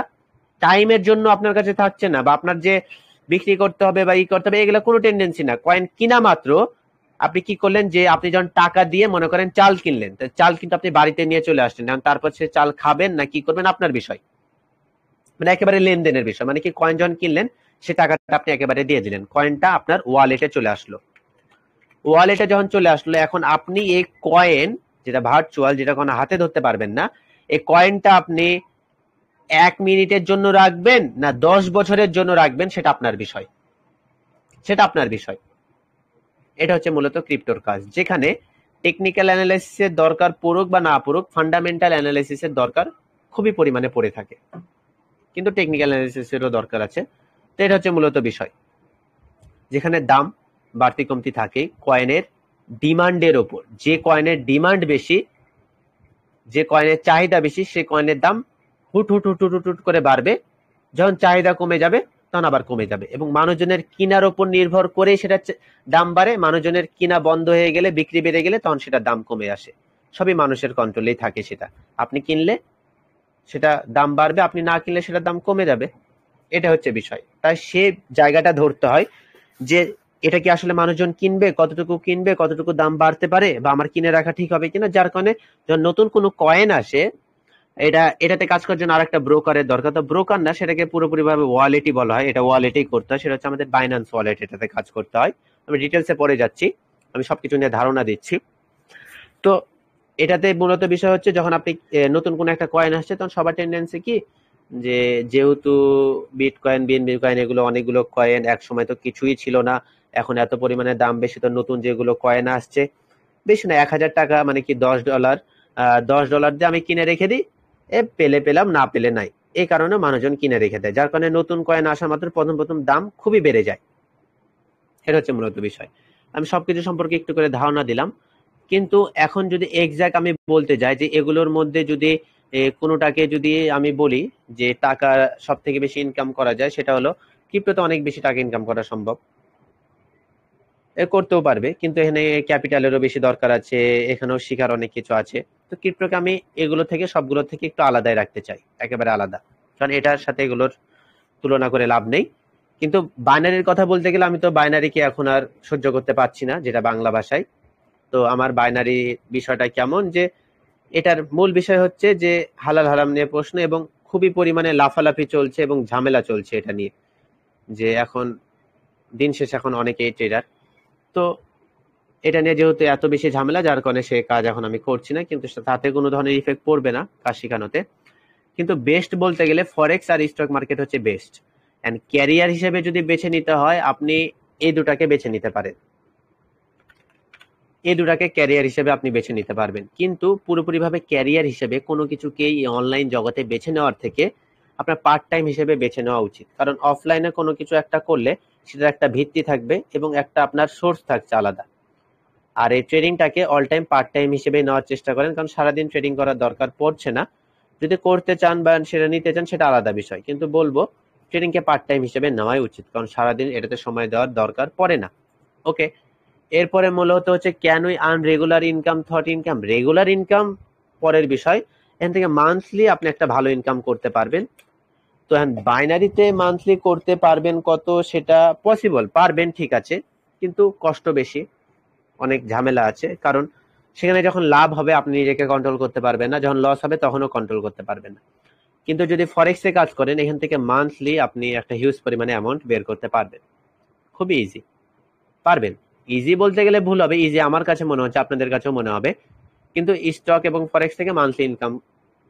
টাইমের জন্য আপনার কাছে থাকছে না, বা আপনার যে বিক্রি করতে হবে বা করতে হবে এগুলো কোনো টেন্ডেন্সি না, কয়েন কিনা মাত্র আপনি কি করলেন, যে আপনি যখন টাকা দিয়ে মনে করেন চাল কিনলেন, চাল কিন্তু আপনি বাড়িতে নিয়ে চলে আসলেন, তারপর সে চাল খাবেন না কি করবেন আপনার বিষয়, মানে একেবারে লেনদেনের বিষয়। মানে কি কয়েন যখন কিনলেন, সে টাকাটা আপনি একেবারে দিয়ে দিলেন, কয়েনটা আপনার ওয়ালেটে চলে আসলো। ওয়ালেটে যখন চলে আসলো, এখন আপনি এই কয়েন, যেটা ভার্চুয়াল, যেটা কোনো হাতে ধরতে পারবেন না, এই কয়েনটা আপনি 1 মিনিটের জন্য রাখবেন না 10 বছরের জন্য রাখবেন, সেটা আপনার বিষয়। এটা হচ্ছে মূলত ক্রিপ্টোর কাজ, যেখানে টেকনিক্যাল অ্যানালাইসিসের দরকার পড়ুক বা না পড়ুক, ফান্ডামেন্টাল অ্যানালাইসিসের দরকার খুবই পরিমাণে পড়ে থাকে, কিন্তু টেকনিক্যাল অ্যানালাইসিসেরও দরকার আছে। তো এটা হচ্ছে মূলত বিষয়, যেখানে দাম বাড়তি কমতি থাকে কয়েনের ডিমান্ডের ওপর। যে কয়েনের ডিমান্ড বেশি, যে কয়েনের চাহিদা বেশি, সে কয়েনের দাম হুট হুট হুট হুট হুট হুট করে বাড়বে। যখন চাহিদা কমে যাবে তখন আবার কমে যাবে, এবং মানুষজনের কিনার ওপর নির্ভর করে সেটা দাম বাড়ে। মানুষজনের কিনা বন্ধ হয়ে গেলে, বিক্রি বেড়ে গেলে তখন সেটা দাম কমে আসে। সবই মানুষের কন্ট্রোলেই থাকে। সেটা আপনি কিনলে সেটা দাম বাড়বে, আপনি না কিনলে সেটা দাম কমে যাবে। এটা হচ্ছে বিষয়। তাই সে জায়গাটা ধরতে হয় যে এটা কি আসলে মানুষজন কিনবে, কতটুকু দাম বাড়তে পারে, বা আমার কিনে রাখা ঠিক হবে কিনা। যার কারণে যখন নতুন কোনো কয়েন আসে, এটাতে কাজ করার জন্য আরেকটা ব্রোকারের দরকার। তো ব্রোকার না, সেটাকে পুরোপুরি ভাবে ওয়ালেটই বলা হয়। এটা ওয়ালেটেই করতে হয়, সেটা হচ্ছে আমাদের বাইন্যান্স ওয়ালেট, এটাতে কাজ করতে হয়। আমি ডিটেলসে পরে যাচ্ছি, আমি সবকিছু নিয়ে ধারণা দিচ্ছি। তো এটাতে মূলত বিষয় হচ্ছে, যখন আপনি নতুন কোনো একটা কয়েন আসছে, তখন সবার টেন্ডেন্সি কি, যে যেহেতু বিটকয়েন, বিএনবি কয়েন, এগুলো অনেকগুলো কয়েন, এক সময় তো কিছুই ছিল না, এখন এত পরিমাণে দাম বেশি, তো নতুন যেগুলো কয়েন আসছে, বেশি না, 1,000 টাকা মানে কি $10, $10 দিয়ে আমি কিনে রেখে দিই, পেলে পেলাম, না পেলে নাই। এই কারণে মানুষজন কিনে রেখে দেয়, যার কারণে নতুন কয়েন আসা মাত্র প্রথম প্রথম দাম খুবই বেড়ে যায়। এটা হচ্ছে মূলত বিষয়। আমি সবকিছু সম্পর্কে একটু করে ধারণা দিলাম, কিন্তু এখন যদি এক্সাক্ট আমি বলতে যাই যে এগুলোর মধ্যে যদি কোনোটাকে যদি আমি বলি যে টাকা সব থেকে বেশি ইনকাম করা যায়, সেটা হলো ক্রিপ্টোতে অনেক বেশি টাকা ইনকাম করা সম্ভব, করতেও পারবে, কিন্তু এখানে ক্যাপিটালেরও বেশি দরকার আছে, এখানেও শিখার অনেক কিছু আছে। তো ক্রিপ্টোকে আমি এগুলো থেকে, সবগুলো থেকে একটু আলাদাই রাখতে চাই, একেবারে আলাদা, কারণ এটার সাথে এগুলোর তুলনা করে লাভ নেই। কিন্তু বাইনারির কথা বলতে গেলে, আমি তো বাইনারিকে এখন আর সহ্য করতে পারছি না, যেটা বাংলা ভাষায়। তো আমার বাইনারি বিষয়টা কেমন, যে এটার মূল বিষয় হচ্ছে যে হালাল হারাম নিয়ে প্রশ্ন, এবং খুবই পরিমাণে লাফালাফি চলছে এবং ঝামেলা চলছে এটা নিয়ে, যে এখন দিন শেষ এখন অনেকেই ট্রেডার। তো এটা নিয়ে যেহেতু এত বেশি ঝামেলা, যার কারণে সে কাজ এখন আমি করছি না, কিন্তু তাতে কোনো ধরনের ইফেক্ট পড়বে না কাজ শেখানোতে। কিন্তু বেস্ট বলতে গেলে ফরেক্স আর স্টক মার্কেট হচ্ছে বেস্ট। এন্ড ক্যারিয়ার হিসেবে যদি বেছে নিতে হয়, আপনি এই দুটাকে বেছে নিতে পারেন, এই দুটাকে ক্যারিয়ার হিসেবে আপনি বেছে নিতে পারবেন। কিন্তু পুরোপুরিভাবে ক্যারিয়ার হিসেবে কোনো কিছুকেই অনলাইন জগতে বেছে নেওয়ার থেকে আপনার পার্ট টাইম হিসেবে বেছে নেওয়া উচিত। কারণ অফলাইনে কোনো কিছু একটা করলে সেটার একটা ভিত্তি থাকবে এবং একটা আপনার সোর্স থাকছে আলাদা। আর এই ট্রেডিংটাকে অল টাইম পার্ট টাইম হিসেবে নেওয়ার চেষ্টা করেন, কারণ সারাদিন ট্রেডিং করার দরকার পড়ছে না। যদি করতে চান বা সেটা নিতে চান, সেটা আলাদা বিষয়, কিন্তু বলবো ট্রেডিংকে পার্ট টাইম হিসেবে নেওয়াই উচিত, কারণ সারাদিন এটাতে সময় দেওয়ার দরকার পড়ে না। ওকে, এরপরে মূলত হচ্ছে can we earn regular income, thought income. Regular income পরের বিষয়, এখান থেকে মান্থলি আপনি একটা ভালো ইনকাম করতে পারবেন। তো এখন বাইনারিতে মান্থলি করতে পারবেন কত, সেটা পসিবল, পারবেন ঠিক আছে, কিন্তু কষ্ট বেশি, অনেক ঝামেলা আছে। কারণ সেখানে যখন লাভ হবে আপনি নিজেকে কন্ট্রোল করতে পারবেন না, যখন লস হবে তখনও কন্ট্রোল করতে পারবেন না। কিন্তু যদি ফরেক্সে কাজ করেন, এখান থেকে মান্থলি আপনি একটা হিউজ পরিমাণে অ্যামাউন্ট বের করতে পারবেন, খুবই ইজি পারবেন। ইজি বলতে গেলে ভুল হবে, ইজি আমার কাছে মনে হচ্ছে, আপনাদের কাছেও মনে হবে, কিন্তু স্টক এবং ফরেক্স থেকে মান্থলি ইনকাম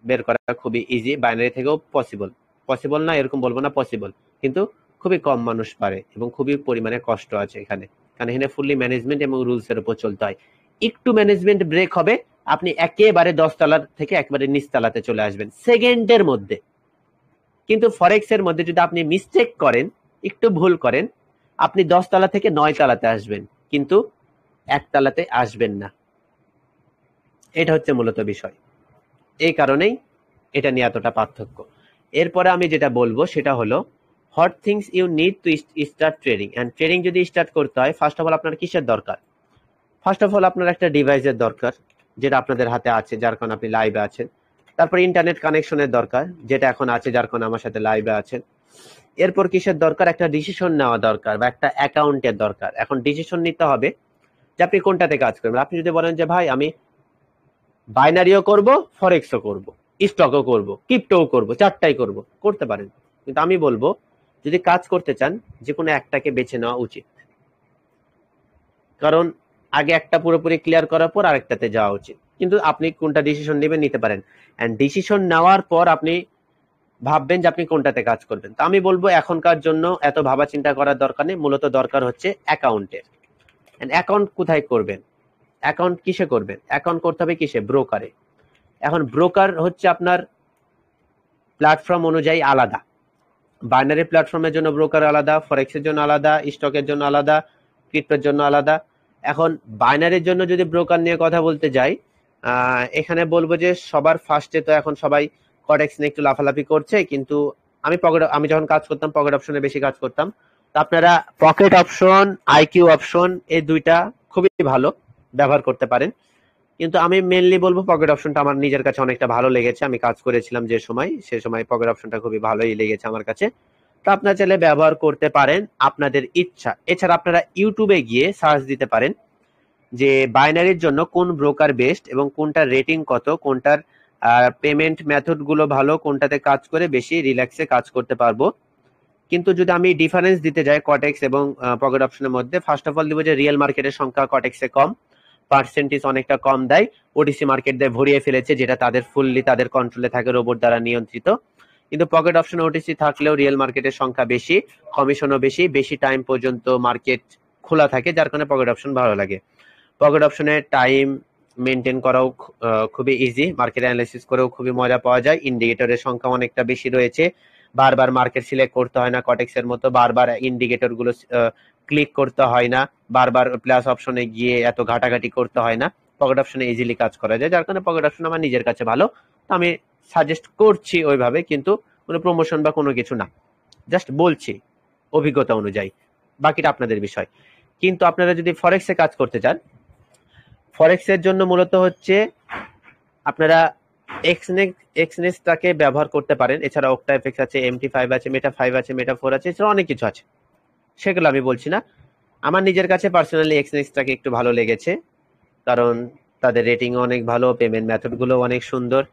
বের করা খুবই ইজি, বাইনারি থেকেও পসিবল। পসিবল না এরকম বলবো না, পসিবল, কিন্তু খুবই কম মানুষ পারে এবং খুবই পরিমাণে কষ্ট আছে এখানে, কারণ এখানে ফুললি ম্যানেজমেন্ট এবং রুলস এর উপর চলতে হয়। একটু ম্যানেজমেন্ট ব্রেক হবে, আপনি একেবারে 10 তলার থেকে একবারে নিচ তলাতে চলে আসবেন সেকেন্ডের মধ্যে। কিন্তু ফরেক্স এর মধ্যে যদি আপনি মিস্টেক করেন, একটু ভুল করেন, আপনি 10 তলা থেকে 9 তলাতে আসবেন, কিন্তু 1 তলাতে আসবেন না। এটা হচ্ছে মূলত বিষয়, এই কারণেই এটা নিয়ে এতটা পার্থক্য। এরপরে আমি যেটা বলবো সেটা হলো what things you need to start trading. And trading যদি স্টার্ট করতে হয়, ফার্স্ট অফ অল আপনার কিসের দরকার? ফার্স্ট অফ অল আপনার একটা ডিভাইসের দরকার, যেটা আপনাদের হাতে আছে, যার কারণে আপনি লাইভে আছেন। তারপর ইন্টারনেট কানেকশনের দরকার, যেটা এখন আছে, যার কারণে আমার সাথে লাইভে আছেন। এরপর কিসের দরকার? একটা ডিসিশন নেওয়া দরকার, বা একটা অ্যাকাউন্টের দরকার। এখন ডিসিশন নিতে হবে যে আপনি কোনটাতে কাজ করবেন। আপনি যদি বলেন যে ভাই আমি বাইনারিও করব, ফরেক্সও করব, স্টকও করব, ক্রিপ্টোও করব, চারটাই করব, করতে পারেন। কিন্তু আমি বলবো যদি কাজ করতে চান, যে কোনো একটাকে বেছে নেওয়া উচিত, কারণ আগে একটা পুরোপুরি ক্লিয়ার করার পর আরেকটাতে যাওয়া উচিত। কিন্তু আপনি কোনটা ডিসিশন নেবেন, নিতে পারেন, এন্ড ডিসিশন নেওয়ার পর আপনি ভাববেন যে আপনি কোনটাতে কাজ করবেন। তো আমি বলবো এখনকার জন্য এত ভাবা চিন্তা করার দরকার নেই, মূলত দরকার হচ্ছে অ্যাকাউন্টের। অ্যাকাউন্ট কোথায় করবেন? অ্যাকাউন্ট কিসে করবেন? অ্যাকাউন্ট করতে হবে কিসে? ব্রোকারে। এখন ব্রোকার হচ্ছে আপনার প্ল্যাটফর্ম অনুযায়ী আলাদা। বাইনারি প্ল্যাটফর্মের জন্য ব্রোকার আলাদা, ফরেক্সের জন্য আলাদা, স্টকের জন্য আলাদা, ক্রিপ্টোর জন্য আলাদা। এখন বাইনারির জন্য যদি ব্রোকার নিয়ে কথা বলতে যাই, এখানে বলবো যে সবার ফার্স্টে তো এখন সবাই কটেক্স নিয়ে একটু লাফালাফি করছে, কিন্তু আমি যখন কাজ করতাম পকেট অপশনে বেশি কাজ করতাম। তো আপনারা পকেট অপশন, আইকিউ অপশন, এই দুইটা খুবই ভালো, ব্যবহার করতে পারেন। কিন্তু আমি মেনলি বলবো পকেট অপশনটা আমার নিজের কাছে অনেকটা ভালো লেগেছে। আমি কাজ করেছিলাম যে সময়, সে সময় পকেট অপশনটা খুবই ভালোই লেগেছে আমার কাছে। তো আপনারা চাইলে ব্যবহার করতে পারেন আপনাদের ইচ্ছা। এছাড়া আপনারা ইউটিউবে গিয়ে সার্চ দিতে পারেন যে বাইনারির জন্য কোন ব্রোকার বেস্ট এবং কোনটার রেটিং কত, কোনটার পেমেন্ট মেথড গুলো ভালো, কোনটাতে কাজ করে বেশি রিল্যাক্সে কাজ করতে পারবো। কিন্তু যদি আমি ডিফারেন্স দিতে যাই কটেক্স এবং পকেট অপশনের মধ্যে, ফার্স্ট অফ অল দিব যে রিয়েল মার্কেটের সংখ্যা কটেক্সে কম, পার্সেন্টেজ অনেকটা কম দেয়। ওটিসি মার্কেট দিয়ে ভরিয়ে ফেলেছে, যেটা তাদের ফুললি তাদের কন্ট্রোলে থাকে, রোবট দ্বারা নিয়ন্ত্রিত। কিন্তু পকেট অপশন ওটিসি থাকলেও রিয়েল মার্কেটের সংখ্যা বেশি, কমিশনও বেশি, বেশি টাইম পর্যন্ত মার্কেট খোলা থাকে, যার কারণে পকেট অপশন ভালো লাগে। পকেট অপশনের টাইম মেনটেন করাও খুবই ইজি, মার্কেট অ্যানালাইসিস করেও খুবই মজা পাওয়া যায়। ইন্ডিকেটরের সংখ্যা অনেকটা বেশি রয়েছে, বারবার মার্কেট সিলেক্ট করতে হয় না কটেক্সের মতো, বারবার ইন্ডিকেটর গুলো ক্লিক করতে হয় না, বারবার প্লাস অপশনে গিয়ে এত ঘাটাঘাটি করতে হয় না। পকেট অপশনে ইজিলি কাজ করা যায়, যার কারণে পকেট অপশন আমার নিজের কাছে ভালো। তো আমি সাজেস্ট করছি ওইভাবে, কিন্তু কোনো প্রমোশন বা কোনো কিছু না, জাস্ট বলছি অভিজ্ঞতা অনুযায়ী, বাকিটা আপনাদের বিষয়। কিন্তু আপনারা যদি ফরেক্সে কাজ করতে চান, ফরেক্সের জন্য মূলত হচ্ছে আপনারা এক্সনেক্সটাকে ব্যবহার করতে পারেন। এছাড়া অক্টাএফএক্স আছে, MT5 আছে, মেটা 5 আছে, মেটা 4 আছে, এছাড়া অনেক কিছু আছে, সেগুলো আমি বলছি না। আমার নিজের কাছে পার্সোনালি এক্সনেক্সটাকে একটু ভালো লেগেছে, কারণ তাদের রেটিং অনেক ভালো, পেমেন্ট মেথড গুলো অনেক সুন্দর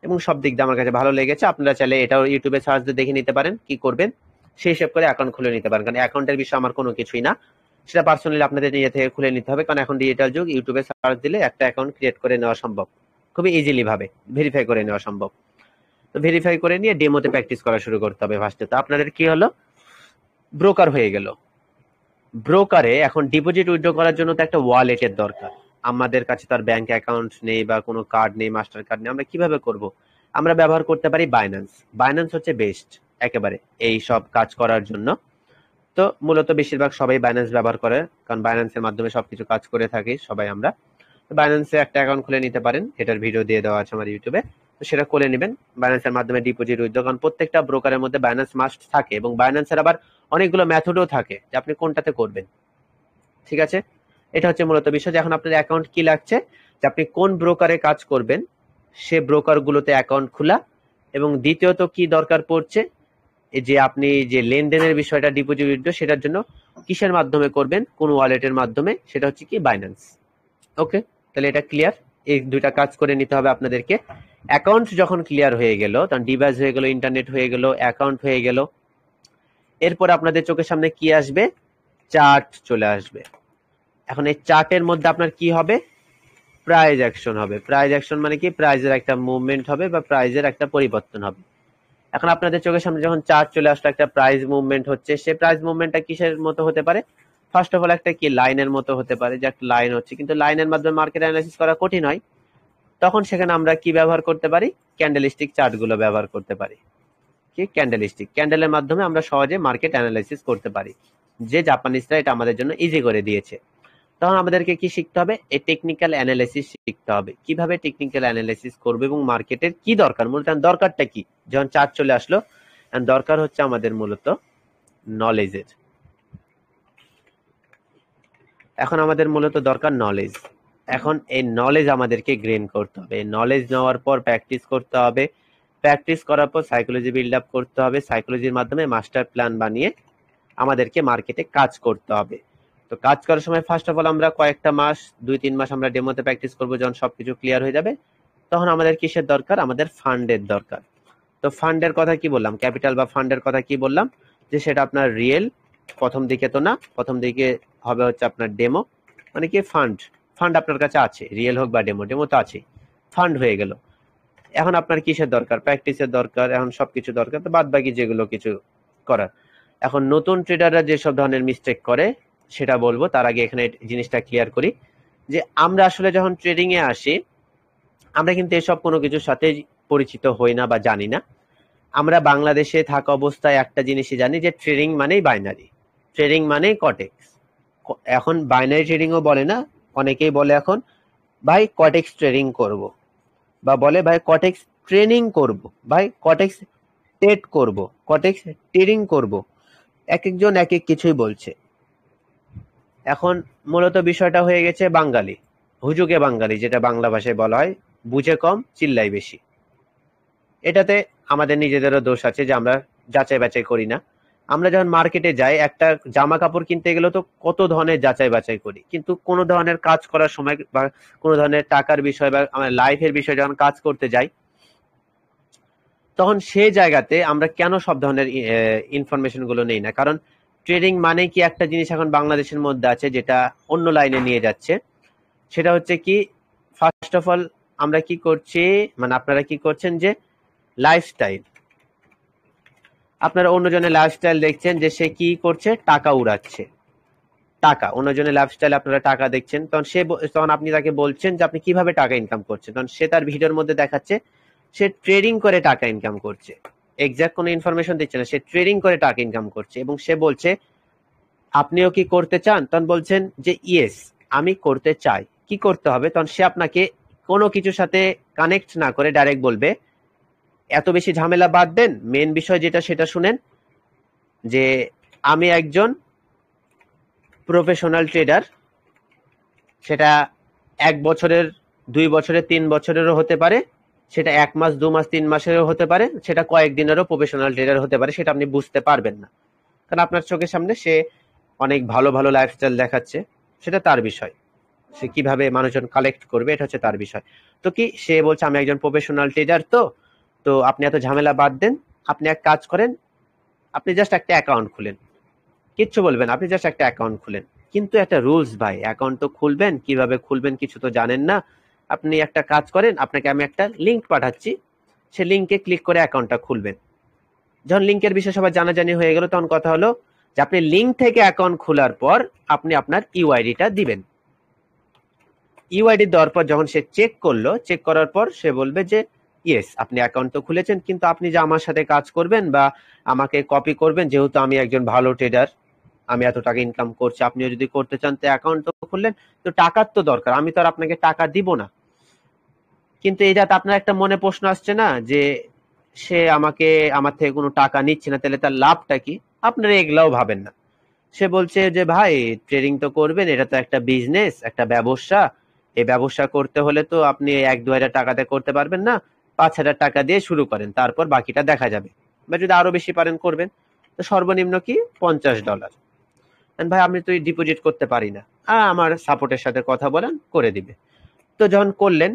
এবং সব দিক দিয়ে আমার কাছে ভালো লেগেছে। আপনারা চাইলে এটাও ইউটিউবে সার্চ দিয়ে দেখে নিতে পারেন কি করবেন, সেই হিসেব করে অ্যাকাউন্ট খুলে নিতে পারেন। কারণ অ্যাকাউন্টের বিষয় আমার কোনো কিছুই না, সেটা পার্সোনালি আপনাদের নিজে থেকে খুলে নিতে হবে। কারণ এখন ডিজিটাল যুগ, ইউটিউবে সার্চ দিলে একটা অ্যাকাউন্ট ক্রিয়েট করে নেওয়া সম্ভব, খুবই ইজিলি ভাবে ভেরিফাই করে নেওয়া সম্ভব। তো ভেরিফাই করে নিয়ে ডেমোতে প্র্যাকটিস করা শুরু করতে হবে ফার্স্টে। তো আপনাদের কি হলো, ব্রোকার হয়ে গেল। ব্রোকারে এখন ডিপোজিট উইথড্র করার জন্য তো একটা ওয়ালেটের দরকার। আমাদের কাছে তো আর ব্যাংক অ্যাকাউন্ট নেই বা কোনো কার্ড নেই, মাস্টার কার্ড নেই, আমরা কিভাবে করব? আমরা ব্যবহার করতে পারি বাইন্যান্স। বাইন্যান্স হচ্ছে বেস্ট একেবারে এই সব কাজ করার জন্য। তো মূলত বেশিরভাগ সবাই বাইন্যান্স ব্যবহার করে, কারণ বাইন্যান্সের মাধ্যমে সবকিছু কাজ করে থাকি সবাই আমরা। বাইন্যান্সে একটা অ্যাকাউন্ট খুলে নিতে পারেন, এটার ভিডিও দিয়ে দেওয়া আছে আমার ইউটিউবে, তো সেটা খুলে নেবেন। বাইন্যান্সের মাধ্যমে ডিপোজিট উইথড্র, কারণ প্রত্যেকটা ব্রোকারের মধ্যে বাইন্যান্স মাস্ট থাকে, এবং বাইন্যান্সের আবার অনেকগুলো মেথডও থাকে যে আপনি কোনটাতে করবেন। ঠিক আছে, এটা হচ্ছে মূলত বিষয়। যে এখন আপনার অ্যাকাউন্ট কি লাগছে, যে আপনি কোন ব্রোকারে কাজ করবেন সে ব্রোকার গুলোতে অ্যাকাউন্ট খোলা, এবং দ্বিতীয়ত কি দরকার পড়ছে, এই যে আপনি যে লেনদেনের বিষয়টা ডিপোজিট উইথড্র, সেটার জন্য কিসের মাধ্যমে করবেন, কোন ওয়ালেটের মাধ্যমে, সেটা হচ্ছে কি বাইন্যান্স। ওকে, তাহলে এটা ক্লিয়ার। এই দুইটা কাজ করে নিতে হবে আপনাদেরকে। অ্যাকাউন্ট যখন ক্লিয়ার হয়ে গেল, তখন ডিভাইস হয়ে গেল, ইন্টারনেট হয়ে গেল, অ্যাকাউন্ট হয়ে গেল, এরপর আপনাদের চোখের সামনে কি আসবে, চার্ট চলে আসবে। এখন এই চার্টের মধ্যে আপনার কি হবে, প্রাইস অ্যাকশন হবে। প্রাইস অ্যাকশন মানে কি, প্রাইজের একটা মুভমেন্ট হবে বা প্রাইজের একটা পরিবর্তন হবে। এখন আপনাদের চোখের সামনে যখন চার্ট চলে আসলো, একটা প্রাইস মুভমেন্ট হচ্ছে, সেই প্রাইস মুভমেন্টটা কিসের মতো হতে পারে, ফার্স্ট অফ অল একটা কি লাইনের মতো হতে পারে, যে একটা লাইন হচ্ছে, কিন্তু লাইনের মাধ্যমে মার্কেট অ্যানালাইসিস করা কঠিন হয়। তখন সেখানে আমরা কি ব্যবহার করতে পারি, ক্যান্ডেলস্টিক চার্ট গুলো ব্যবহার করতে পারি। কি ক্যান্ডেলস্টিক, ক্যান্ডেলের মাধ্যমে আমরা সহজে মার্কেট অ্যানালাইসিস করতে পারি, যে জাপানিজরা এটা আমাদের জন্য ইজি করে দিয়েছে। তখন আমাদেরকে কি শিখতে হবে, এই টেকনিক্যাল অ্যানালাইসিস শিখতে হবে, কিভাবে টেকনিক্যাল অ্যানালাইসিস করবে এবং মার্কেটের কি দরকার, মূলত দরকারটা কি। যখন চার্ট চলে আসলো, দরকার হচ্ছে আমাদের মূলত নলেজের। এখন আমাদের মূলত দরকার নলেজ। এখন এই নলেজ আমাদেরকে গেইন করতে হবে, নলেজ নেওয়ার পর প্র্যাকটিস করতে হবে, প্র্যাকটিস করার পর সাইকোলজি বিল্ড আপ করতে হবে, সাইকোলজির মাধ্যমে মাস্টার প্ল্যান বানিয়ে আমাদেরকে মার্কেটে কাজ করতে হবে। তো কাজ করার সময় ফার্স্ট অফ অল আমরা কয়েকটা মাস, 2-3 মাস আমরা ডেমোতে প্র্যাকটিস করবো। যখন সবকিছু ক্লিয়ার হয়ে যাবে, তখন আমাদের কিসের দরকার, আমাদের ফান্ডের দরকার। তো ফান্ডের কথা কি বললাম, ক্যাপিটাল বা ফান্ডের কথা কি বললাম, যে সেটা আপনার রিয়েল প্রথম দিকে তো না, প্রথম দিকে হবে হচ্ছে আপনার ডেমো, মানে কি ফান্ড। ফান্ড আপনার কাছে আছে, রিয়েল হোক বা ডেমো, ডেমো তো আছে, ফান্ড হয়ে গেল। এখন আপনার কিসের দরকার, প্র্যাকটিসের দরকার, এখন সবকিছু দরকার। তো বাদ বাকি যেগুলো কিছু করার, এখন নতুন ট্রেডাররা যেসব ধরনের মিস্টেক করে, সেটা বলবো। তার আগে এখানে জিনিসটা ক্লিয়ার করি যে আমরা আসলে যখন ট্রেডিং এ আসি, আমরা কিন্তু এসব কোনো কিছুর সাথে পরিচিত হই না বা জানি না। আমরা বাংলাদেশে থাকা অবস্থায় একটা জিনিসই জানি যে ট্রেডিং মানেই বাইনারি, ট্রেডিং মানেই কটেক্স। এখন বাইনারি ট্রেডিংও বলে না, অনেকেই বলে এখন ভাই কটেক্স ট্রেডিং করব, বা বলে ভাই কটেক্স ট্রেনিং করব, ভাই কটেক্স ট্রেড করব, কটেক্স ট্রেডিং করব। এক একজন এক এক কিছুই বলছে। এখন মূলত বিষয়টা হয়ে গেছে বাঙালি, হুজুগে বাঙালি, যেটা বাংলা ভাষায় বলা হয়, বুঝে কম চিল্লাই বেশি। এটাতে আমাদের নিজেদেরও দোষ আছে যে আমরা যাচাই বাছাই করি না। আমরা যখন মার্কেটে যাই, একটা জামা কাপড় কিনতে গেলে তো কত ধরনের যাচাই বাছাই করি, কিন্তু কোনো ধরনের কাজ করার সময় বা কোনো ধরনের টাকার বিষয় বা আমার লাইফের বিষয় যখন কাজ করতে যাই, তখন সেই জায়গাতে আমরা কেন সব ধরনের ইনফরমেশন গুলো নেই না? কারণ ট্রেডিং মানে কি একটা জিনিস এখন বাংলাদেশের মধ্যে আছে যেটা অন্য লাইনে নিয়ে যাচ্ছে। সেটা হচ্ছে কি, ফার্স্ট অফ অল আমরা কি করছি, মানে আপনারা কি করছেন যে লাইফস্টাইল, আপনারা অন্যজনের লাইফস্টাইল দেখছেন যে সে কি করছে, টাকা উড়াচ্ছে। টাকা, অন্যজনের লাইফস্টাইল আপনারা টাকা দেখছেন, তখন আপনি তাকে বলছেন যে আপনি কিভাবে টাকা ইনকাম করছেন, তখন সে তার ভিডিওর মধ্যে দেখাচ্ছে সে ট্রেডিং করে টাকা ইনকাম করছে। এক্সাক্ট কোনো ইনফরমেশন দিচ্ছে না, সে ট্রেডিং করে টাকা ইনকাম করছে। এবং সে বলছে আপনিও কি করতে চান? তখন বলছেন যে ইয়েস আমি করতে চাই। কি করতে হবে? তখন সে আপনাকে কোনো কিছুর সাথে কানেক্ট না করে ডাইরেক্ট বলবে এত বেশি ঝামেলা বাদ দেন, মেন বিষয় যেটা সেটা শুনেন, যে আমি একজন প্রফেশনাল ট্রেডার। সেটা 1 বছরের, 2 বছরের, 3 বছরেরও হতে পারে, সেটা 1 মাস, 2 মাস, 3 মাসেরও হতে পারে, সেটা কয়েকদিনেরও প্রফেশনাল ট্রেডার হতে পারে। সেটা আপনি বুঝতে পারবেন না, কারণ আপনার চোখের সামনে সে অনেক ভালো ভালো লাইফস্টাইল দেখাচ্ছে। সেটা তার বিষয়, সে কিভাবে মানুষজন কালেক্ট করবে এটা হচ্ছে তার বিষয়। তো কি সে বলছে আমি একজন প্রফেশনাল ট্রেডার, তো তো আপনি এত ঝামেলা বাদ দেন, আপনি এক কাজ করেন, আপনি জাস্ট একটা অ্যাকাউন্ট খুলেন, কিচ্ছু বলবেন, আপনি জাস্ট একটা অ্যাকাউন্ট খুলেন। কিন্তু একটা রুলস ভাই, অ্যাকাউন্ট তো খুলবেন, কিভাবে খুলবেন কিছু তো জানেন না। আপনি একটা কাজ করেন, আপনাকে আমি একটা লিংক পাঠাচ্ছি, সে লিংকে ক্লিক করে অ্যাকাউন্টটা খুলবেন। যখন লিংকের বিষয়ে সবাই জানাজানি হয়ে গেল, তখন কথা হলো যে আপনি লিংক থেকে অ্যাকাউন্ট খোলার পর আপনি আপনার ইউআইডিটা দিবেন। ইউআইডি দেওয়ার পর যখন সে চেক করলো, চেক করার পর সে বলবে যে ইয়েস আপনি অ্যাকাউন্ট তো খুলেছেন, কিন্তু আপনি যে আমার সাথে কাজ করবেন বা আমাকে কপি করবেন, যেহেতু আমি একজন ভালো ট্রেডার, আমি এত টাকা ইনকাম করছি, আপনিও যদি করতে চান তো অ্যাকাউন্ট তো খুললেন, তো টাকার তো দরকার, আমি তো আর আপনাকে টাকা দিব না। কিন্তু এটা তো আপনার একটা মনে প্রশ্ন আসছে না যে সে আমাকে, আমার থেকে কোনো টাকা নিচ্ছে না, তাহলে তার লাভটা কি? আপনারা এগুলাও ভাবেন না। সে বলছে যে ভাই ট্রেডিং তো করবেন, এটা তো একটা বিজনেস, একটা ব্যবসা। এই ব্যবসা করতে হলে তো আপনি 1-2 হাজার টাকাতে করতে পারবেন না, 5,000 টাকা দিয়ে শুরু করেন, তারপর বাকিটা দেখা যাবে, বা যদি আরো বেশি পারেন করবেন। তো সর্বনিম্ন কি $50। ভাই আমি তো ডিপোজিট করতে পারি না, আমার সাপোর্টের সাথে কথা বলেন, করে দিবে। তো যখন করলেন,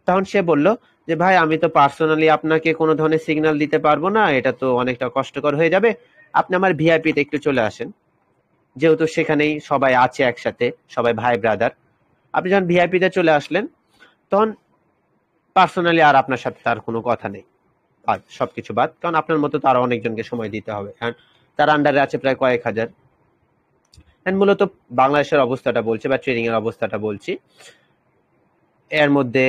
তখন সে বলল যে ভাই আমি তো পার্সোনালি আপনাকে কোনো ধরনের সিগন্যাল দিতে পারবো না, এটা তো অনেকটা কষ্টকর হয়ে যাবে, আপনি আমার ভিআইপিতে একটু চলে আসেন। যেহেতু সেখানেই সবাই আছে একসাথে, সবাই ভাই ব্রাদার, আপনি যখন ভিআইপিতে চলে আসলেন, তখন পার্সোনালি আর আপনার সাথে তার কোনো কথা নেই, বাদ, সবকিছু বাদ, কারণ আপনার মতো তো আরো অনেকজনকে সময় দিতে হবে, কারণ তার আন্ডারে আছে প্রায় কয়েক হাজার। মূলত বাংলাদেশের অবস্থাটা বলছে বা ট্রেডিং এর অবস্থাটা বলছি। এর মধ্যে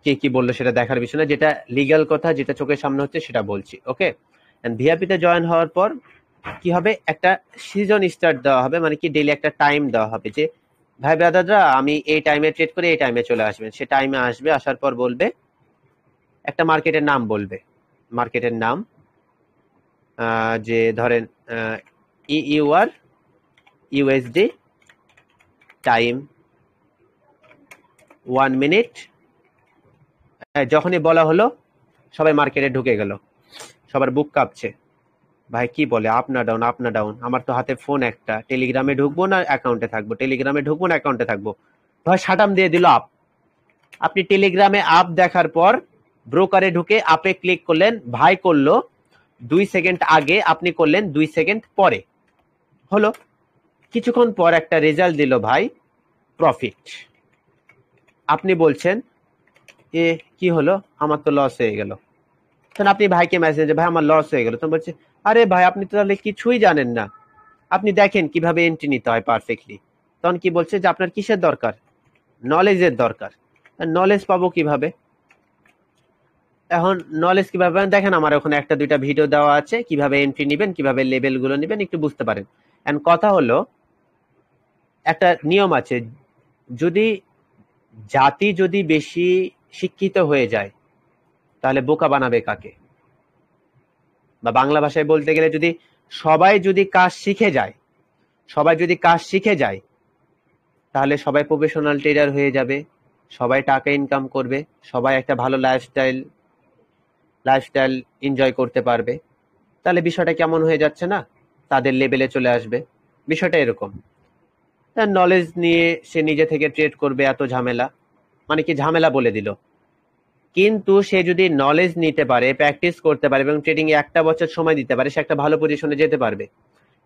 কে কি বললো সেটা দেখার বিষয় না, যেটা লিগ্যাল কথা, যেটা চোখের সামনে হচ্ছে সেটা বলছি। ওকে, ভিআইপিতে জয়েন হওয়ার পর কি হবে, একটা সিজন স্টার্ট দেওয়া হবে, মানে কি ডেইলি একটা টাইম দেওয়া হবে যে ভাই ব্রাদাররা আমি এই টাইমে ট্রেড করে এই টাইমে চলে আসবেন। সে টাইমে আসবে, আসার পর বলবে একটা মার্কেটের নাম বলবে, মার্কেটের নাম, যে ধরেন ইউআর ইউএসডি টাইম 1 মিনিট। যখনই বলা হলো সবাই মার্কেটে ঢুকে গেল, সবার বুক কাঁপছে, ভাই কি বলে আপনা ডাউন আপনা ডাউন, আমার তো হাতে ফোন একটা, টেলিগ্রামে ঢুকবো না অ্যাকাউন্টে থাকবো, টেলিগ্রামে ঢুকবো না অ্যাকাউন্টে থাকবো, ভাই শাটাম দিয়ে দিল আপ। আপনি টেলিগ্রামে আপ দেখার পর ব্রোকারে ঢুকে আপে ক্লিক করলেন, ভাই করলো 2 সেকেন্ড আগে, আপনি করলেন 2 সেকেন্ড পরে, হলো। কিছুক্ষণ পর একটা রেজাল্ট দিল ভাই প্রফিট। আপনি বলছেন এ কি হলো, আমার তো লস হয়ে গেল। তখন আপনি ভাইকে মেসেজ, ভাই আমার লস হয়ে গেল। তখন বলছে আরে ভাই আপনি তো তাহলে কিছুই জানেন না, আপনি দেখেন কিভাবে এন্ট্রি নিতে হয় পারফেক্টলি। তখন কি বলছে যে আপনার কিসের দরকার, নলেজের দরকার। নলেজ পাবো কিভাবে? এখন নলেজ কিভাবে পাবেন? দেখেন আমার ওখানে একটা দুইটা ভিডিও দেওয়া আছে কিভাবে এন্ট্রি নিবেন, কিভাবে লেভেল গুলো নিবেন, একটু বুঝতে পারেন। এন্ড কথা হলো, একটা নিয়ম আছে, যদি জাতি যদি বেশি শিক্ষিত হয়ে যায় তাহলে বোকা বানাবে কাকে? বা বাংলা ভাষায় বলতে গেলে, যদি কাজ শিখে যায়, সবাই যদি কাজ শিখে যায় তাহলে সবাই প্রফেশনাল ট্রেডার হয়ে যাবে, সবাই টাকা ইনকাম করবে, সবাই একটা ভালো লাইফস্টাইল এনজয় করতে পারবে। তাহলে বিষয়টা কেমন হয়ে যাচ্ছে না? তাদের লেভেলে চলে আসবে। বিষয়টা এরকম। তার নলেজ নিয়ে সে নিজে থেকে ট্রেড করবে, এত ঝামেলা, মানে কি ঝামেলা বলে দিল। কিন্তু সে যদি নলেজ নিতে পারে, প্র্যাকটিস করতে পারে এবং ট্রেডিং এ 1 বছর সময় দিতে পারে, সে একটা ভালো পজিশনে যেতে পারবে।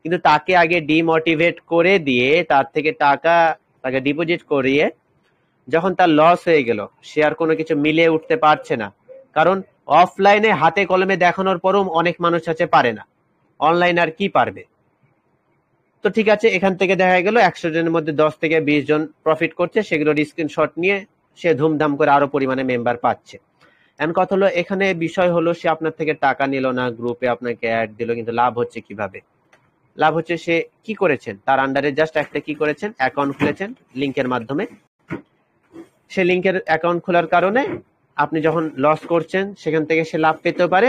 কিন্তু তাকে আগে ডিমোটিভেট করে দিয়ে তার থেকে টাকা তাকে ডিপোজিট করিয়ে যখন তার লস হয়ে গেল, সে আর কোনো কিছু মিলিয়ে উঠতে পারছে না। কারণ অফলাইনে হাতে কলমে দেখানোর পরও অনেক মানুষ আছে পারে না, অনলাইন আর কি পারবে? তো ঠিক আছে, এখান থেকে দেখা গেল 100 জনের মধ্যে 10 থেকে 20 জন প্রফিট করছে, সেগুলোর স্ক্রিনশট নিয়ে সে ধুমধাম করে আরো পরিমাণে মেম্বার পাচ্ছে। এন্ড কথা হলো, এখানে বিষয় হলো সে আপনার থেকে টাকা নিল না, গ্রুপে আপনাকে অ্যাড দিল, কিন্তু লাভ হচ্ছে কিভাবে? লাভ হচ্ছে সে কি করেছেন, তার আন্ডারে জাস্ট একটা কি করেছেন, অ্যাকাউন্ট খুলেছেন লিংকের মাধ্যমে। সে লিংকের অ্যাকাউন্ট খোলার কারণে আপনি যখন লস করছেন সেখান থেকে সে লাভ পেতে পারে,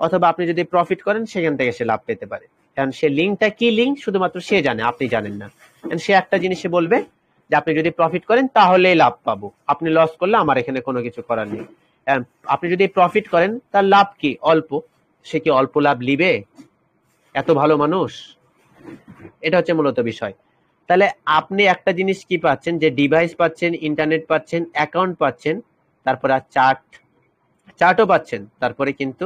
অথবা আপনি যদি প্রফিট করেন সেখান থেকে সে লাভ পেতে পারে। কারণ সে লিঙ্কটা কি লিঙ্ক শুধুমাত্র সে জানে, আপনি জানেন না। সে একটা জিনিসে বলবে যে আপনি যদি প্রফিট করেন তাহলেই লাভ পাবো, আপনি লস করলে আমার এখানে কোনো কিছু করার নেই। আপনি যদি প্রফিট করেন তার লাভ কি? অল্প। সে কি অল্প লাভ নিবে? এত ভালো মানুষ? এটা হচ্ছে মূলত বিষয়। তাহলে আপনি একটা জিনিস কি পাচ্ছেন, যে ডিভাইস পাচ্ছেন, ইন্টারনেট পাচ্ছেন, অ্যাকাউন্ট পাচ্ছেন, তারপর আর চার্টও পাচ্ছেন, তারপরে কিন্তু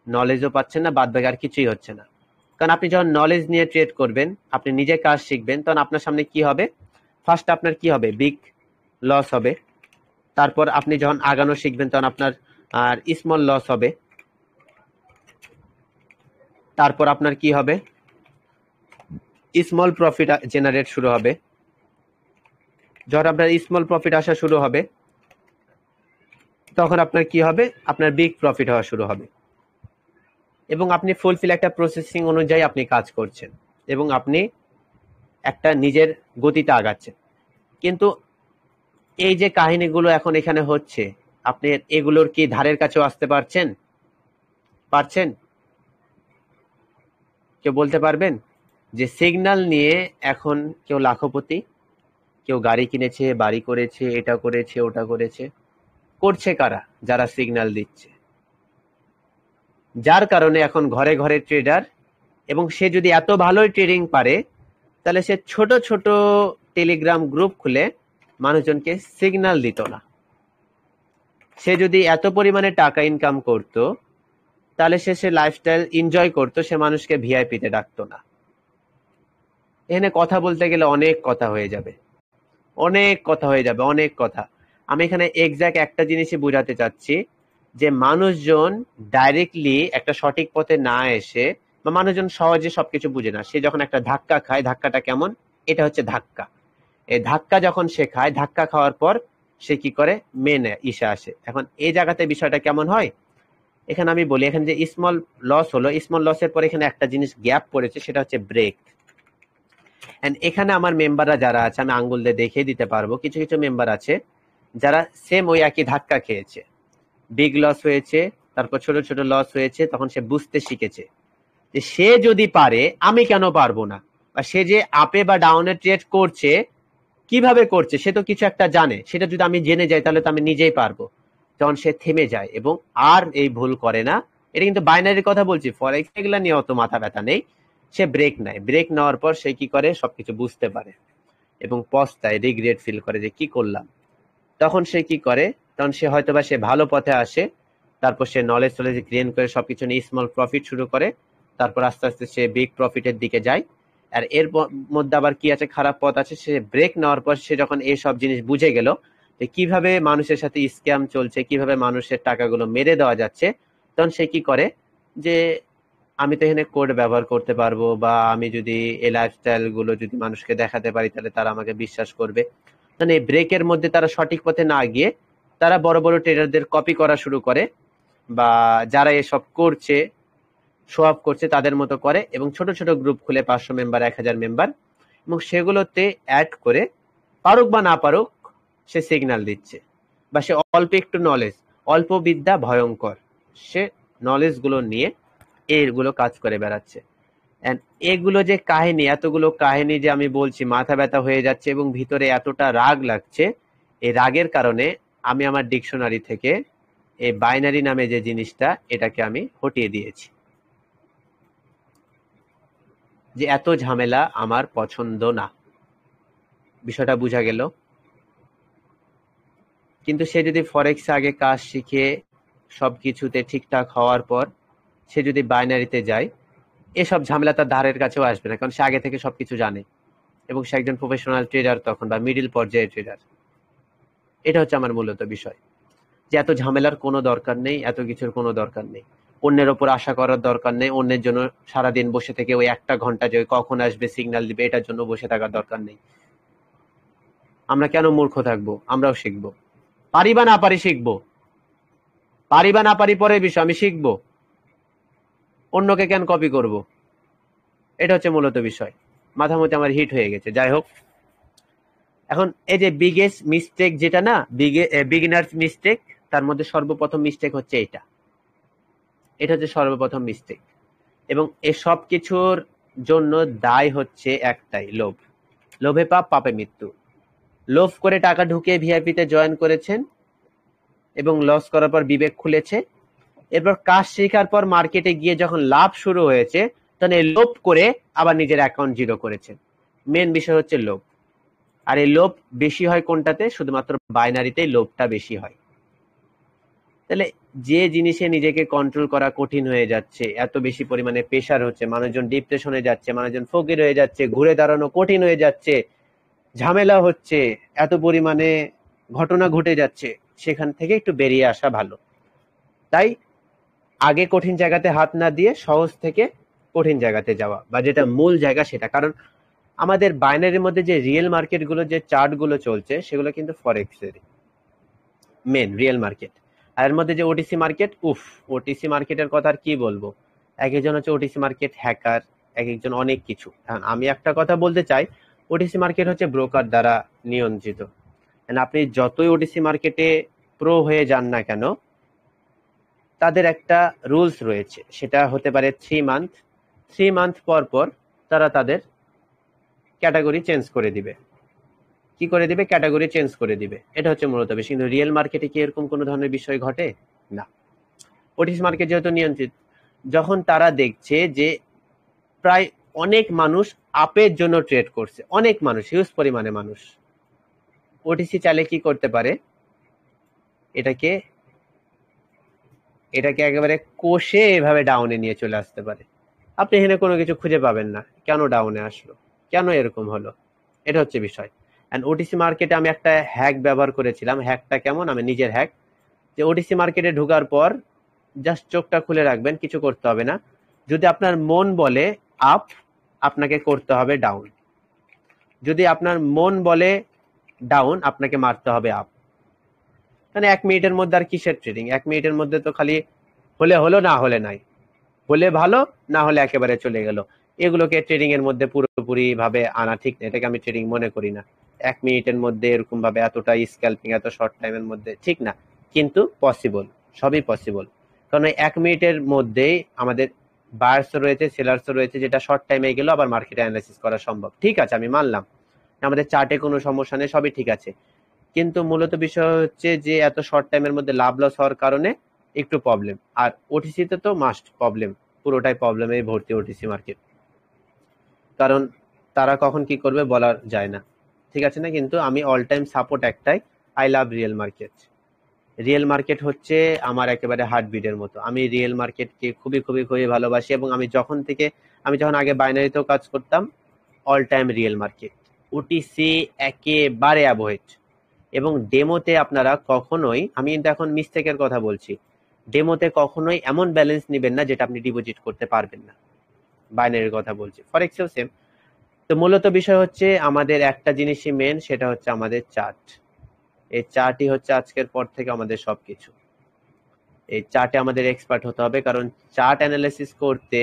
নলেজও পাচ্ছেন না, বাদ বাকি আর কিছুই হচ্ছে না। কারণ আপনি যখন নলেজ নিয়ে ট্রেড করবেন, আপনি নিজে কাজ শিখবেন, তখন আপনার সামনে কি হবে? ফার্স্ট আপনার কি হবে? বিগ লস হবে। তারপর আপনি যখন আগানো শিখবেন তখন আপনার আর স্মল লস হবে। তারপর আপনার কি হবে? স্মল প্রফিট জেনারেট শুরু হবে। যখন আপনার স্মল প্রফিট আসা শুরু হবে তখন আপনার কি হবে? আপনার বিগ প্রফিট হওয়া শুরু হবে। এবং আপনি ফুলফিল একটা প্রসেসিং অনুযায়ী আপনি কাজ করছেন এবং আপনি একটা নিজের গতিতে আগাচ্ছেন। কিন্তু এই যে কাহিনীগুলো এখন এখানে হচ্ছে, আপনি এগুলোর কি ধারের কাছেও আসতে পারছেন? কেউ বলতে পারবেন যে সিগন্যাল নিয়ে এখন কেউ লাখপতি, কেউ গাড়ি কিনেছে, বাড়ি করেছে, এটা করেছে, ওটা করেছে। করছে কারা? যারা সিগন্যাল দিচ্ছে। যার কারণে এখন ঘরে ঘরে ট্রেডার, এবং সে যদি এত ভালোই ট্রেডিং পারে তাহলে সে ছোট ছোট টেলিগ্রাম গ্রুপ খুলে মানুষজনকে সিগন্যাল দিত না। সে যদি এত পরিমাণে টাকা ইনকাম করত তাহলে সে লাইফস্টাইল এনজয় করতো, সে মানুষকে ভিআইপিতে ডাকতো না। এখানে কথা বলতে গেলে অনেক কথা হয়ে যাবে, অনেক কথা। আমি এখানে এক্সাক্ট একটা জিনিসই বোঝাতে চাচ্ছি, যে মানুষজন ডাইরেক্টলি একটা সঠিক পথে না এসে, বা মানুষজন সহজে সবকিছু বুঝে না, সে যখন একটা ধাক্কা খায়, ধাক্কাটা কেমন? এটা হচ্ছে ধাক্কা। এই ধাক্কা যখন সে খায়, ধাক্কা খাওয়ার পর সে কি করে? মেন ইসে আসে। এখন এই জায়গাতে বিষয়টা কেমন হয় এখানে আমি বলি। এখানে যে স্মল লস হলো, স্মল লসের পর এখানে একটা জিনিস গ্যাপ পড়েছে, সেটা হচ্ছে ব্রেক। এন্ড এখানে আমার মেম্বাররা যারা আছে, আমি আঙ্গুল দিয়ে দেখিয়ে দিতে পারবো, কিছু কিছু মেম্বার আছে যারা সেম ওই একই ধাক্কা খেয়েছে, বিগ লস হয়েছে, তারপর ছোট ছোট লস হয়েছে, তখন সে বুঝতে শিখেছে যে সে যদি পারে আমি কেন পারবো না, বা সে যে আপে বা ডাউনে ট্রেড করছে, কিভাবে করছে, সে তো কিছু একটা জানে, সেটা যদি আমি জেনে যাই তাহলে তো আমি নিজেই পারবো। তখন সে থেমে যায় এবং আর এই ভুল করে না। এটা কিন্তু বাইনারির কথা বলছি, ফরেক্স এগুলা নিয়ে অত মাথা ব্যথা নেই। সে ব্রেক নেয়, ব্রেক নেওয়ার পর সে কি করে? সবকিছু বুঝতে পারে এবং পস্তায়, রিগ্রেট ফিল করে যে কি করলাম। তখন সে কি করে? তখন সে হয়তোবা সে ভালো পথে আসে, তারপর সে নলেজ গেইন করে সবকিছু নিয়ে স্মল প্রফিট শুরু করে, তারপর আস্তে আস্তে সে বিগ প্রফিটের দিকে যায়। আর এর মধ্যে আবার কি আছে? খারাপ পথ আছে। সে ব্রেক নেওয়ার পর সে যখন এই সব জিনিস বুঝে গেল যে কিভাবে মানুষের সাথে স্ক্যাম চলছে, কিভাবে মানুষের টাকাগুলো মেরে দেওয়া যাচ্ছে, তখন সে কি করে? যে আমি তো এখানে কোড ব্যবহার করতে পারবো, বা আমি যদি এই লাইফস্টাইল গুলো যদি মানুষকে দেখাতে পারি তাহলে তারা আমাকে বিশ্বাস করবে। মানে এই ব্রেকের মধ্যে তারা সঠিক পথে না গিয়ে তারা বড় বড় ট্রেডারদের কপি করা শুরু করে, বা যারা এসব করছে, শো অফ করছে তাদের মতো করে, এবং ছোট ছোট গ্রুপ খুলে 500 মেম্বার, 1000 মেম্বার, এবং সেগুলোতে অ্যাড করে পারুক বা না পারুক সে সিগন্যাল দিচ্ছে, বা সে অল্প একটু নলেজ, অল্প বিদ্যা ভয়ঙ্কর, সে নলেজ গুলো নিয়ে এইগুলো কাজ করে বেড়াচ্ছে। And এগুলো যে কাহিনী, এতগুলো কাহিনী যে আমি বলছি, মাথা ব্যথা হয়ে যাচ্ছে এবং ভিতরে এতটা রাগ লাগছে, এই রাগের কারণে আমি আমার ডিকশনারি থেকে এই বাইনারি নামে যে জিনিসটা, এটাকে আমি হটিয়ে দিয়েছি, যে এত ঝামেলা আমার পছন্দ না। বিষয়টা বোঝা গেল? কিন্তু সে যদি ফরেক্সে আগে কাজ শিখে সবকিছুতে ঠিকঠাক হওয়ার পর সে যদি বাইনারিতে যায়, এসব ঝামেলা তার ধারের কাছেও আসবে না, কারণ সে আগে থেকে সবকিছু জানে এবং সে একজন প্রফেশনাল ট্রেডার তখন, বা মিডিল পর্যায়ের ট্রেডার। এটা হচ্ছে আমার মূলত বিষয়, যে এত ঝামেলার কোনো দরকার নেই, এত কিছুর কোনো দরকার নেই, অন্যের ওপর আশা করার দরকার নেই, অন্যের জন্য সারাদিন বসে থেকে ওই একটা ঘন্টা যে কখন আসবে সিগন্যাল দিবে এটার জন্য বসে থাকার দরকার নেই। আমরা কেন মূর্খ থাকবো? আমরাও শিখবো, পারি বা না পারি শিখবো, পারি বা না পারি পরের বিষয়, আমি শিখবো, অন্যকে কেন কপি করব? এটা হচ্ছে মূলত বিষয়। মাথা মধ্যে আমার হিট হয়ে গেছে। যাই হোক, এখন এই যে বিগেস্ট মিস্টেক যেটা না, বিগিনার্স মিস্টেক, তার মধ্যে সর্বপ্রথম মিস্টেক হচ্ছে এটা। এটা হচ্ছে সর্বপ্রথম মিস্টেক, এবং এ সব কিছুর জন্য দায় হচ্ছে একটাই, লোভ। লোভে পাপ, পাপে মৃত্যু। লোভ করে টাকা ঢুকিয়ে ভিআইপিতে জয়েন করেছেন এবং লস করার পর বিবেক খুলেছে। এরপর কাজ শেখার পর মার্কেটে গিয়ে যখন লাভ শুরু হয়েছে, তখন এই লোভ করে আবার নিজের অ্যাকাউন্ট জিরো করেছেন। মেন বিষয় হচ্ছে লোভ। আর এই লোভ বেশি হয় কোনটাতে? শুধুমাত্র বাইনারিতেই লোভটা বেশি হয়। তাহলে যে জিনিসে নিজেকে কন্ট্রোল করা কঠিন হয়ে যাচ্ছে, এত বেশি পরিমাণে প্রেশার হচ্ছে, মানুষজন ডিপ্রেশনে যাচ্ছে, মানুষজন ফকির হয়ে যাচ্ছে, ঘুরে দাঁড়ানো কঠিন হয়ে যাচ্ছে, ঝামেলা হচ্ছে, এত পরিমাণে ঘটনা ঘটে যাচ্ছে, সেখান থেকে একটু বেরিয়ে আসা ভালো। তাই আগে কঠিন জায়গাতে হাত না দিয়ে সহজ থেকে কঠিন জায়গাতে যাওয়া, বা যেটা মূল জায়গা সেটা। কারণ আমাদের বাইনারির মধ্যে যে রিয়েল মার্কেট গুলো, যে চার্ট গুলো চলছে, সেগুলো কিন্তু ফরেক্স এর মেন রিয়েল মার্কেট। আর এর মধ্যে যে ওটিসি মার্কেট, উফ, ওটিসি মার্কেটের কথা আর কি বলবো। এক একজন হচ্ছে ওটিসি মার্কেট হ্যাকার, এক একজন অনেক কিছু। এখন আমি একটা কথা বলতে চাই, ওটিসি মার্কেট হচ্ছে ব্রোকার দ্বারা নিয়ন্ত্রিত। আপনি যতই ওটিসি মার্কেটে প্রো হয়ে যান না কেন, তাদের একটা রুলস রয়েছে, সেটা হতে পারে 3 মান্থ। 3 মান্থ পর পর তারা তাদের ক্যাটাগরি চেঞ্জ করে দিবে। কি করে দিবে? ক্যাটাগরি চেঞ্জ করে দিবে। এটা হচ্ছে মূলত বিষয়। কিন্তু রিয়েল মার্কেটে কি এরকম কোনো ধরনের বিষয় ঘটে না। ওটিসি মার্কেট যেহেতু নিয়ন্ত্রিত, যখন তারা দেখছে যে প্রায় অনেক মানুষ আপের জন্য ট্রেড করছে, অনেক মানুষ, হিউজ পরিমাণে মানুষ, ওটিসি চাইলে কি করতে পারে? এটাকে এটাকে একেবারে কষে এভাবে ডাউনে নিয়ে চলে আসতে পারে। আপনি এখানে কোনো কিছু খুঁজে পাবেন না, কেন ডাউনে আসলো, কেন এরকম হলো। এটা হচ্ছে বিষয়। এন্ড ওটিসি মার্কেটে আমি একটা হ্যাক ব্যবহার করেছিলাম। হ্যাকটা কেমন? আমি নিজের হ্যাক, যে ওটিসি মার্কেটে ঢোকার পর জাস্ট চোখটা খুলে রাখবেন, কিছু করতে হবে না। যদি আপনার মন বলে আপ, আপনাকে করতে হবে ডাউন। যদি আপনার মন বলে ডাউন, আপনাকে মারতে হবে আপ। মানে 1 মিনিটের মধ্যে আর কিসের ট্রেডিং? 1 মিনিটের মধ্যে তো খালি হলে হলো, না হলে নাই, হলে ভালো, না হলে একেবারে চলে গেল। এগুলোকে ট্রেডিং এর মধ্যে পুরোপুরি ভাবে আনা ঠিক না, এটাকে আমি ট্রেডিং মনে করি না। 1 মিনিটের মধ্যে এরকম ভাবে এতটা স্ক্যালপিং এত শর্ট টাইমের মধ্যে ঠিক না, কিন্তু পসিবল, সবই পসিবল। কারণ 1 মিনিটের মধ্যেই আমাদের বায়ার্স রয়েছে, সেলার্স রয়েছে, যেটা শর্ট টাইমে গেল আবার মার্কেট অ্যানালাইসিস করা সম্ভব। ঠিক আছে, আমি মানলাম আমাদের চার্টে কোনো সমস্যা নেই, সবই ঠিক আছে। কিন্তু মূলত বিষয় হচ্ছে যে এত শর্ট টাইমের মধ্যে লাভ লস হওয়ার কারণে একটু প্রবলেম। আর ওটিসিতে তো মাস্ট প্রবলেম, পুরোটাই প্রবলেমে ভর্তি ওটিসি মার্কেট। কারণ তারা কখন কি করবে বলা যায় না, ঠিক আছে না? কিন্তু আমি অল টাইম সাপোর্ট একটাই, I love real market. Real market হচ্ছে আমার একেবারে হার্টবিটের মতো। আমি রিয়েল মার্কেটকে খুবই খুবই খুবই ভালোবাসি, এবং আমি যখন আগে বাইনারিতেও কাজ করতাম, all time real market. OTC একেবারে অ্যাভয়েড। এবং ডেমোতে আপনারা কখনোই, আমি কিন্তু এখন মিস্টেকের কথা বলছি, ডেমোতে কখনোই এমন ব্যালেন্স নেবেন না যেটা আপনি ডিপোজিট করতে পারবেন না। বাইনারির কথা বলছি, ফরেক্সেও সেম। তো মূলত বিষয় হচ্ছে আমাদের একটা জিনিসই মেন, সেটা হচ্ছে আমাদের চার্ট। এই চার্টই হচ্ছে আজকের পর থেকে আমাদের সবকিছু। এই চার্টে আমাদের এক্সপার্ট হতে হবে, কারণ চার্ট অ্যানালাইসিস করতে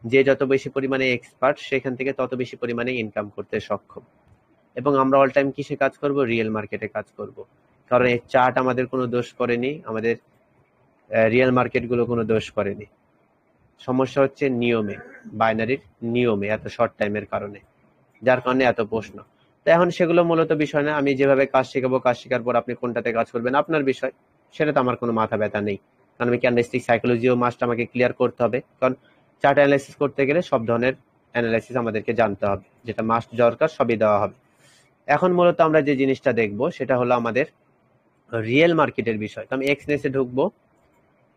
যে যত বেশি পরিমাণে এক্সপার্ট, সেখান থেকে তত বেশি পরিমাণে ইনকাম করতে সক্ষম। এবং আমরা অল টাইম কিসে কাজ করব? রিয়েল মার্কেটে কাজ করব, কারণ এই চার্ট আমাদের কোনো দোষ করেনি, আমাদের রিয়েল মার্কেটগুলো কোনো দোষ করেনি। সমস্যা হচ্ছে নিয়মে, বাইনারির নিয়মে, এত শর্ট টাইমের কারণে, যার কারণে এত প্রশ্ন। তো এখন সেগুলো মূলত বিষয় না, আমি যেভাবে কাজ শেখাবো, কাজ শেখার পর আপনি কোনটাতে কাজ করবেন আপনার বিষয়, সেটা তো আমার কোনো মাথা ব্যথা নেই। কারণ আমি ক্যান্ডেলস্টিক সাইকোলজিও মাস্ট আমাকে ক্লিয়ার করতে হবে, কারণ চার্ট অ্যানালাইসিস করতে গেলে সব ধরনের অ্যানালাইসিস আমাদেরকে জানতে হবে, যেটা মাস্ট দরকার সবই দেওয়া হবে। এখন মূলত আমরা যে জিনিসটা দেখবো সেটা হলো আমাদের রিয়েল মার্কেটের বিষয়। তো আমি এক্সনেসে ঢুকবো,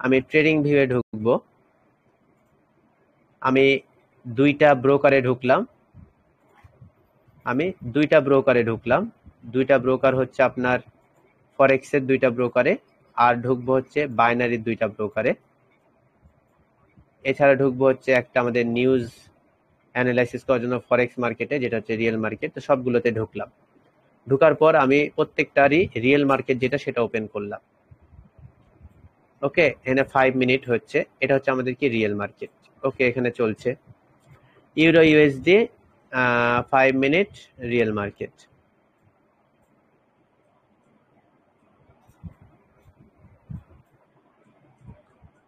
আমি ট্রেডিং ভিউয়ে ঢুকবো, আমি দুইটা ব্রোকারে ঢুকলাম, দুইটা ব্রোকার হচ্ছে আপনার ফরেক্সের দুইটা ব্রোকারে, আর ঢুকবো হচ্ছে বাইনারির দুইটা ব্রোকারে। এছাড়া ঢুকবো হচ্ছে একটা আমাদের নিউজ অ্যানালাইসিস করার জন্য ফরেক্স মার্কেটে, যেটা হচ্ছে রিয়েল মার্কেট। তো সবগুলোতে ঢুকলাম, ঢুকার পর আমি প্রত্যেকটারই রিয়েল মার্কেট যেটা সেটা ওপেন করলাম। ওকে, এখানে 5 মিনিট হচ্ছে, এটা হচ্ছে আমাদের কি রিয়েল মার্কেট। ওকে, এখানে চলছে euro USD 5 minute real market.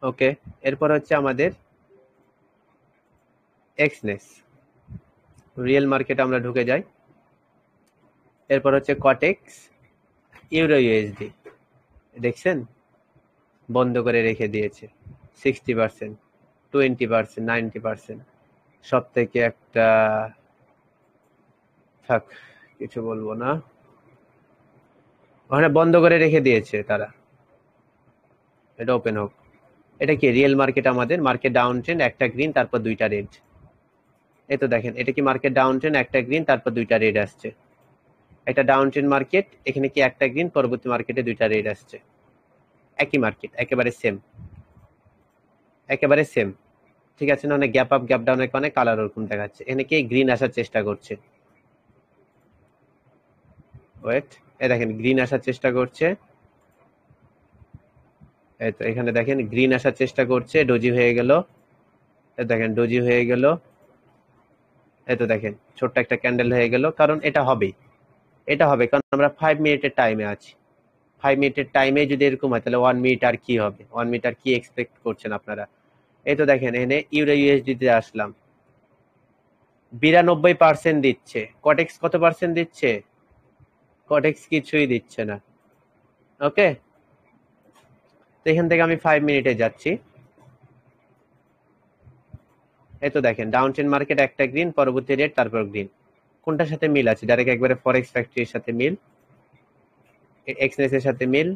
Okay, এরপর হচ্ছে আমাদের এক্সনেস রিয়েল মার্কেট, আমরা ঢুকে যাই। এরপর হচ্ছে কটেক্স ইউরো ইউএসডি, দেখছেন বন্ধ করে রেখে দিয়েছে 60%, 20%, 90%। সব থেকে একটা, থাক কিছু বলবো না, ওখানে বন্ধ করে রেখে দিয়েছে তারা, এটা ওপেন হোক। এটা কি রিয়েল মার্কেট? আমাদের মার্কেট ডাউন ট্রেন্ড, একটা গ্রিন তারপর দুইটা রেড। এই তো দেখেন, এটা কি মার্কেট ডাউন ট্রেন্ড, একটা গ্রিন তারপর দুইটা রেড আসছে। একটা ডাউন ট্রেন্ড মার্কেট, এখানে কি একটা গ্রিন, পরবর্তী মার্কেটে দুইটা রেড আসছে। একই মার্কেট, একেবারে সেম, একেবারে সেম, ঠিক আছে না? অনেক গ্যাপ আপ গ্যাপ ডাউনের কারণে কালার ওরকম দেখাচ্ছে। এখানে কি গ্রিন আসার চেষ্টা করছে, ওয়েট, এই দেখেন গ্রিন আসার চেষ্টা করছে। এই তো এখানে দেখেন গ্রিন আসার চেষ্টা করছে, ডোজি হয়ে গেল, দেখেন ডোজি হয়ে গেল। এই তো দেখেন ছোট্ট একটা ক্যান্ডেল হয়ে গেল, কারণ এটা হবেই, এটা হবে, কারণ আমরা 5 মিনিটের টাইমে আছি। 5 মিনিটের টাইমে যদি এরকম হয়, তাহলে 1 মিনিট আর কি হবে? 1 মিনিট আর কি এক্সপেক্ট করছেন আপনারা? এই তো দেখেন এখানে ইউরো ইউএসডি তে আসলাম, 92% দিচ্ছে। কটেক্স কত পার্সেন্ট দিচ্ছে? কটেক্স কিছুই দিচ্ছে না। ওকে, তো এখান থেকে আমি 5 মিনিটে যাচ্ছি। এই তো দেখেন ডাউন ট্রেন্ড মার্কেট, একটা গ্রিন, পরবর্তী রেড, তারপর গ্রিন। কোনটার সাথে মিল আছে? ডাইরেক্ট একবারে ফরেক্স ফ্যাক্টরির সাথে মিল, এক্সনেস এর সাথে মিল,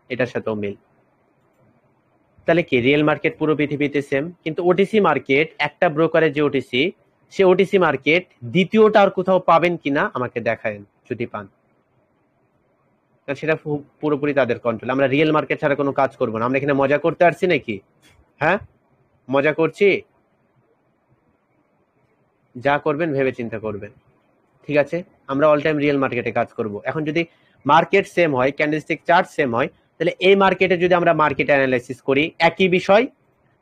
এটার সাথেও মিল। তাহলে কি রিয়েল মার্কেট পুরো পৃথিবীতে সেম, কিন্তু ওটিসি মার্কেট, একটা ব্রোকারের যে ওটিসি, সে ওটিসি মার্কেট দ্বিতীয়টা আর কোথাও পাবেন কিনা আমাকে দেখায়েন যদি পান, কারণ সেটা পুরোপুরি তাদের কন্ট্রোল। আমরা রিয়েল মার্কেট ছাড়া কোনো কাজ করবো না। আমরা এখানে মজা করতে পারছি নাকি? হ্যাঁ, মজা করছি? যা করবেন ভেবে চিন্তা করবেন, ঠিক আছে? আমরা অল টাইম রিয়েল মার্কেটে কাজ করব। এখন যদি মার্কেট সেম হয়, ক্যান্ডেলস্টিক চার্ট সেম হয়, তাহলে এই মার্কেটে যদি আমরা মার্কেট অ্যানালাইসিস করি একই বিষয়,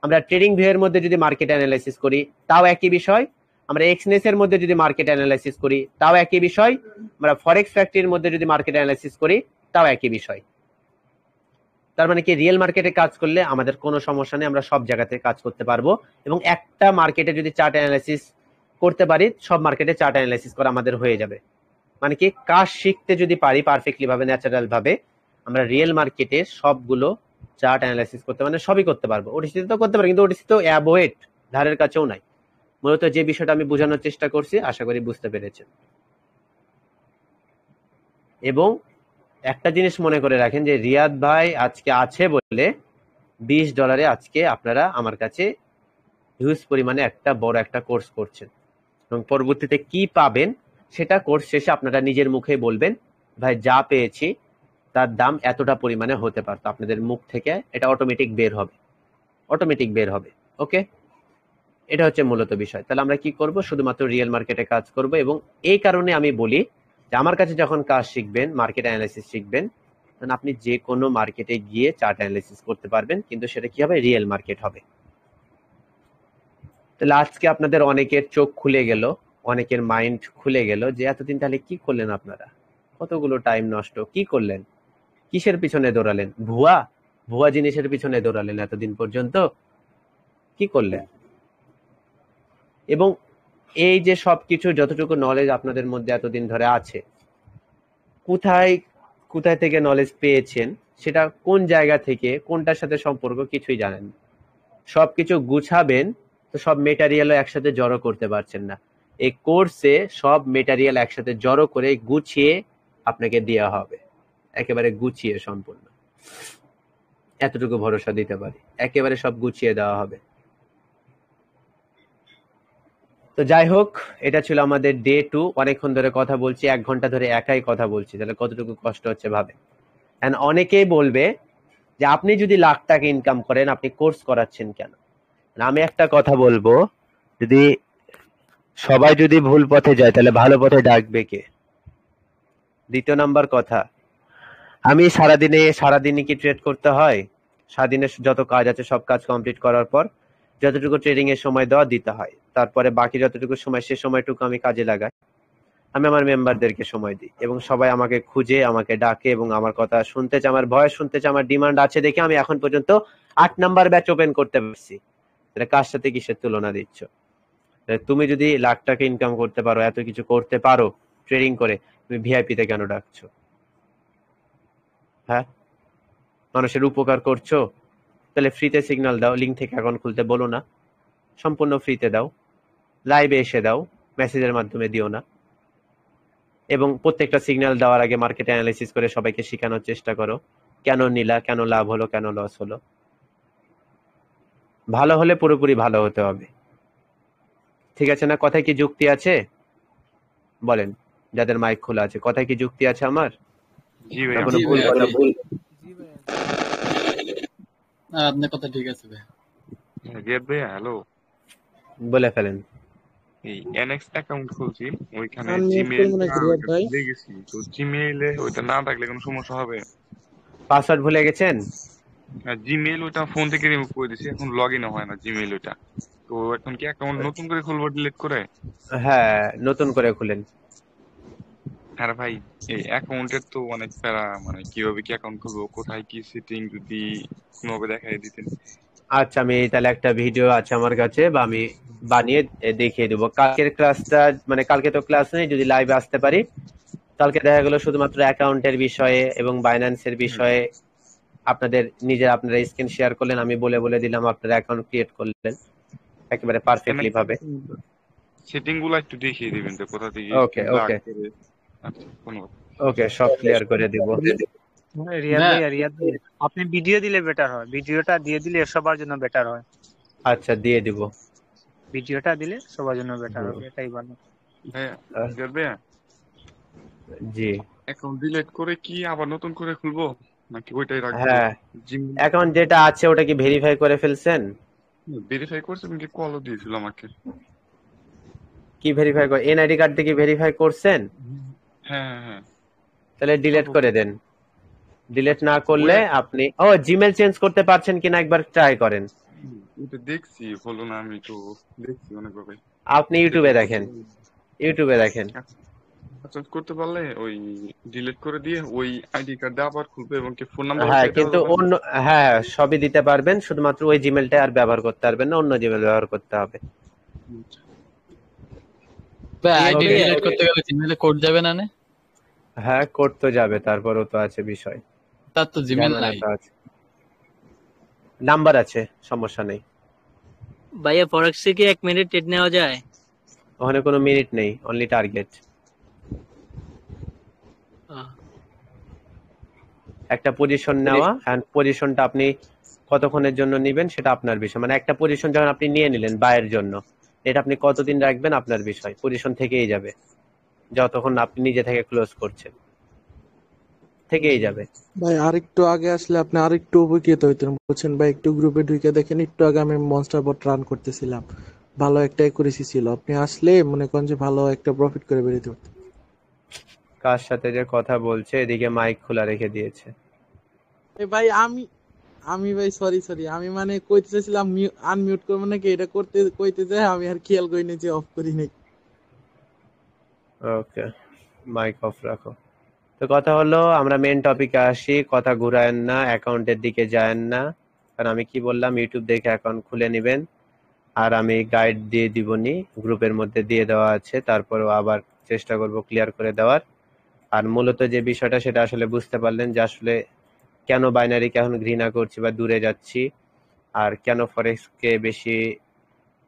আমরা ট্রেডিং ভিউ এর মধ্যে যদি মার্কেট অ্যানালাইসিস করি তাও একই বিষয়, আমরা এক্সনেস এর মধ্যে যদি মার্কেট অ্যানালাইসিস করি তাও একই বিষয়, আমরা ফরেক্স ফ্যাক্টরির মধ্যে যদি মার্কেট অ্যানালাইসিস করি তাও একই বিষয়। তার মানে কি রিয়েল মার্কেটে কাজ করলে আমাদের কোনো সমস্যা নেই, আমরা সব জায়গাতে কাজ করতে পারবো। এবং একটা মার্কেটে যদি চার্ট অ্যানালাইসিস করতে পারি, সব মার্কেটে চার্ট অ্যানালাইসিস করা আমাদের হয়ে যাবে। মানে কি কাজ শিখতে যদি পারি পারফেক্টলি ভাবে, ন্যাচারাল ভাবে, আমরা রিয়েল মার্কেটে সবগুলো চার্ট অ্যানালাইসিস করতে, মানে সবই করতে পারবো। ওটিসিতে তো করতে পারি, কিন্তু ওটিসি তো অ্যাভয়েড, ধারের কাছেও নাই। মূলত যে বিষয়টা আমি বোঝানোর চেষ্টা করছি, আশা করি বুঝতে পেরেছেন। এবং একটা জিনিস মনে করে রাখেন যে রিয়াদ ভাই আজকে আছে বলে $20 আজকে আপনারা আমার কাছে হিউজ পরিমাণে একটা বড় একটা কোর্স করছেন, এবং পরবর্তীতে কি পাবেন সেটা কোর্স শেষে আপনারা নিজের মুখে বলবেন, ভাই যা পেয়েছি তার দাম এতটা পরিমাণে হতে পারতো। আপনাদের মুখ থেকে এটা অটোমেটিক বের হবে। ওকে, এটা হচ্ছে মূলত বিষয়। তাহলে আমরা কি করব? শুধুমাত্র রিয়েল মার্কেটে কাজ করব। এবং এই কারণে আমি বলি যে আমার কাছে যখন কাজ শিখবেন, মার্কেট অ্যানালাইসিস শিখবেন, তখন আপনি যে কোনো মার্কেটে গিয়ে চার্ট অ্যানালাইসিস করতে পারবেন, কিন্তু সেটা কি হবে? রিয়েল মার্কেট হবে। তাহলে আজকে আপনাদের অনেকের চোখ খুলে গেল, অনেকের মাইন্ড খুলে গেল যে এতদিন তাহলে কি করলেন আপনারা, কতগুলো টাইম নষ্ট, কি করলেন, কিসের পিছনে দৌড়ালেন, ভুয়া জিনিসের পিছনে দৌড়ালেন এতদিন পর্যন্ত, কি করলেন? এবং এই যে সবকিছু যতটুকু নলেজ আপনাদের মধ্যে এতদিন ধরে আছে, কোথায় থেকে নলেজ পেয়েছেন, সেটা কোন জায়গা থেকে, কোনটার সাথে সম্পর্ক, কিছুই জানেন না। সবকিছু গুছাবেন তো সব মেটারিয়ালও একসাথে জড়ো করতে পারছেন না। এই কোর্সে সব মেটারিয়াল একসাথে জড়ো করে গুছিয়ে আপনাকে দেওয়া হবে, একেবারে গুছিয়ে সম্পূর্ণ। এতটুকু ভরসা দিতে পারি, একেবারে সব গুছিয়ে দেওয়া হবে। তো যাই হোক, এটা ছিল আমাদের ডে 2। অনেকক্ষণ ধরে কথা বলছি, 1 ঘন্টা ধরে একাই কথা বলছি, তাহলে কতটুকু কষ্ট হচ্ছে ভাবে। এন্ড অনেকেই বলবে যে আপনি যদি লাখ টাকা ইনকাম করেন, আপনি কোর্স করাচ্ছেন কেন? আমি একটা কথা বলবো, যদি সবাই যদি ভুল পথে যায় তাহলে ভালো পথে ডাকবে কে? দ্বিতীয় নাম্বার কথা, আমি সারাদিনে কি ট্রেড করতে হয়? সারাদিনের যত কাজ আছে সব কাজ কমপ্লিট করার পর যতটুকু ট্রেডিং এর সময় দিতে হয়, তারপরে বাকি যতটুকু সময়, সে সময়টুকু আমি কাজে লাগাই। আমি আমার মেম্বারদেরকে সময় দিই এবং সবাই আমাকে খুঁজে, আমাকে ডাকে এবং আমার কথা শুনতে চায়, আমার ভয়েস শুনতে চায়, আমার ডিমান্ড আছে দেখে আমি এখন পর্যন্ত 8 নাম্বার ব্যাচ ওপেন করতে পারছি। এটা কার সাথে কিসের তুলনা দিচ্ছ? তুমি যদি লাখ টাকা ইনকাম করতে পারো, এত কিছু করতে পারো ট্রেডিং করে, তুমি ভিআইপিতে কেন ডাকছো? হ্যাঁ, মানুষের উপকার করছো, তাহলে ফ্রিতে সিগন্যাল দাও, লিঙ্ক থেকে অ্যাকাউন্ট খুলতে বলো না, সম্পূর্ণ ফ্রিতে দাও, লাইভে এসে দাও, মেসেজের মাধ্যমে দিও না। এবং প্রত্যেকটা সিগন্যাল দেওয়ার আগে মার্কেট অ্যানালাইসিস করে সবাইকে শেখানোর চেষ্টা করো, কেন নিলা, কেন লাভ হলো, কেন লস হলো। ভালো হলে পুরোপুরি ভালো হতে হবে, ঠিক আছে না? কথায় কি যুক্তি আছে? বলেন, যাদের মাইক খোলা আছে, কথায় কি যুক্তি আছে আমার? জি না ভাইয়া। কোনো ভুল কথা? আপনার কথা ঠিক আছে ভাই। রিয়াদ ভাইয়া, হ্যালো। বলে ফেলেন। এই এনএক্স অ্যাকাউন্ট খুলছি, ওইখানে আনমিউট জিমেইল করবো নাকি রিয়াদ ভাই? ভুলে গেছি, তো জিমেইলে ওইটা না থাকলে কোনো সমস্যা হবে? পাসওয়ার্ড ভুলে গেছেন? জিমেইল ওইটা ফোন থেকে রিমুভ করে দিছি, এখন লগ ইন হয় না জিমেইল ওইটা। তো এখন কি অ্যাকাউন্ট নতুন করে খুলবো ডিলিট করে? হ্যাঁ, নতুন করে খুলেন। আরে ভাই, এই অ্যাকাউন্টের তো অনেক প্যারা, মানে কিভাবে কি অ্যাকাউন্ট খুলবো, কোথায় কি সেটিং যদি কোনোভাবে দেখাই দিতেন। আচ্ছা, আমি তাহলে একটা ভিডিও আছে আমার কাছে, বা আমি বানিয়ে দেখিয়ে দেবো। কালকের ক্লাসটা, মানে কালকে তো ক্লাস নেই, যদি লাইভে আসতে পারি, কালকে দেখা গেল শুধুমাত্র অ্যাকাউন্টের বিষয়ে এবং বাইন্যান্সের বিষয়ে আপনারা স্ক্রিন শেয়ার করলেন, আমি বলে দিলাম, আপনারা অ্যাকাউন্ট ক্রিয়েট করলেন একেবারে পারফেক্টলি ভাবে। সেটিং গুলো একটু দেখিয়ে দিবেন তো, কোথা থেকে ওকে ওকে আচ্ছা, ধন্যবাদ। ওকে, সব ক্লিয়ার করে দিব। রিয়াদ ভাই, আপনি ভিডিও দিলে বেটার হয়, ভিডিওটা দিয়ে দিলে সবার জন্য বেটার হয়। আচ্ছা, দিয়ে দিব। ভিডিওটা দিলে সবার জন্য বেটার হবে, এটাই ভালো। হ্যাঁ রিয়াদ ভাইয়া, জি অ্যাকাউন্ট ডিলিট করে কি আবার নতুন করে খুলবো নাকি ওইটাই রাখবো? হ্যাঁ, অ্যাকাউন্ট যেটা আছে ওটা কি ভেরিফাই করে ফেলছেন? ভেরিফাই করছেন কি? কলও দিয়েছিল আমাকে। কি ভেরিফাই করে? এনআইডি কার্ড দিয়ে ভেরিফাই করছেন? হ্যাঁ হ্যাঁ। তাহলে ডিলিট করে দেন। ডিলিট না করলে আপনি জিমেল চেঞ্জ করতে পারছেন কিনা একবার ট্রাই করেন। ওটা দেখছি, হলো না, আমি তো দেখছি অনেকভাবে। আপনি ইউটিউবে দেখেন। চেঞ্জ করতে পারলে ওই ডিলিট করে দিয়ে ওই আইডি কার্ড দিয়ে আবার খুলবে এবং কি ফোন নাম্বার। হ্যাঁ, কিন্তু অন্য, হ্যাঁ সবই দিতে পারবেন, শুধুমাত্র ওই জিমেলটা আর ব্যবহার করতে পারবেন না, অন্য জিমেল ব্যবহার করতে হবে। ভাই আইডি ডিলিট করতে গেলে জিমেইলে কোড যাবে না? হ্যাঁ, কোড তো যাবে, তারপরও তো আছে বিষয়, তার তো জিমেইল নাই, নাম্বার আছে, সমস্যা নেই। ভাইয়া ফরেক্সে কি 1 মিনিট ট্রেড নেওয়া যায়? ওখানে কোনো মিনিট নেই, অনলি টার্গেট। একটা পজিশন নেওয়া, এন্ড পজিশনটা আপনি কতক্ষণের জন্য নেবেন সেটা আপনার বিষয়। মানে একটা পজিশন যখন আপনি নিয়ে নিলেন বায়ের জন্য, এটা আপনি কতদিন রাখবেন আপনার বিষয়, পজিশন থেকেই যাবে যতক্ষণ আপনি নিজে থেকে ক্লোজ করছেন। থেকেই যাবে। ভাই আরেকটু আগে আসলে আপনি আরেকটু উপকৃত হইতেন, বুঝছেন ভাই। একটু গ্রুপে ঢুকে দেখেন, একটু আগে আমি মনস্টার বট রান করতেছিলাম, ভালো একটা একুরেসি ছিল। আপনি আসলে মনে করেন যে ভালো একটা প্রফিট করে বেরোতে পারতেন। কার সাথে যে কথা বলছে, এদিকে মাইক খোলা রেখে দিয়েছে। ভাই আমি আমি ভাই সরি আমি মানে কইতে চাইছিলাম আনমিউট করবো নাকি, এটা করতে কইতে যাই আমি আর খেয়াল করি না যে অফ করি নাই। ওকে, মাইক অফ রাখো। তো কথা হলো, আমরা মেন টপিকে আসি, কথা ঘুরায়েন না, অ্যাকাউন্টের দিকে যায়েন না। কারণ আমি কি বললাম, ইউটিউব দেখে অ্যাকাউন্ট খুলে নেবেন, আর আমি গাইড দিয়ে দিবনি, গ্রুপের মধ্যে দিয়ে দেওয়া আছে, তারপরেও আবার চেষ্টা করব ক্লিয়ার করে দেওয়ার। আর মূলত যে বিষয়টা সেটা আসলে বুঝতে পারলেন যে আসলে কেন বাইনারিকে এখন ঘৃণা করছি বা দূরে যাচ্ছি, আর কেন ফরেক্সকে বেশি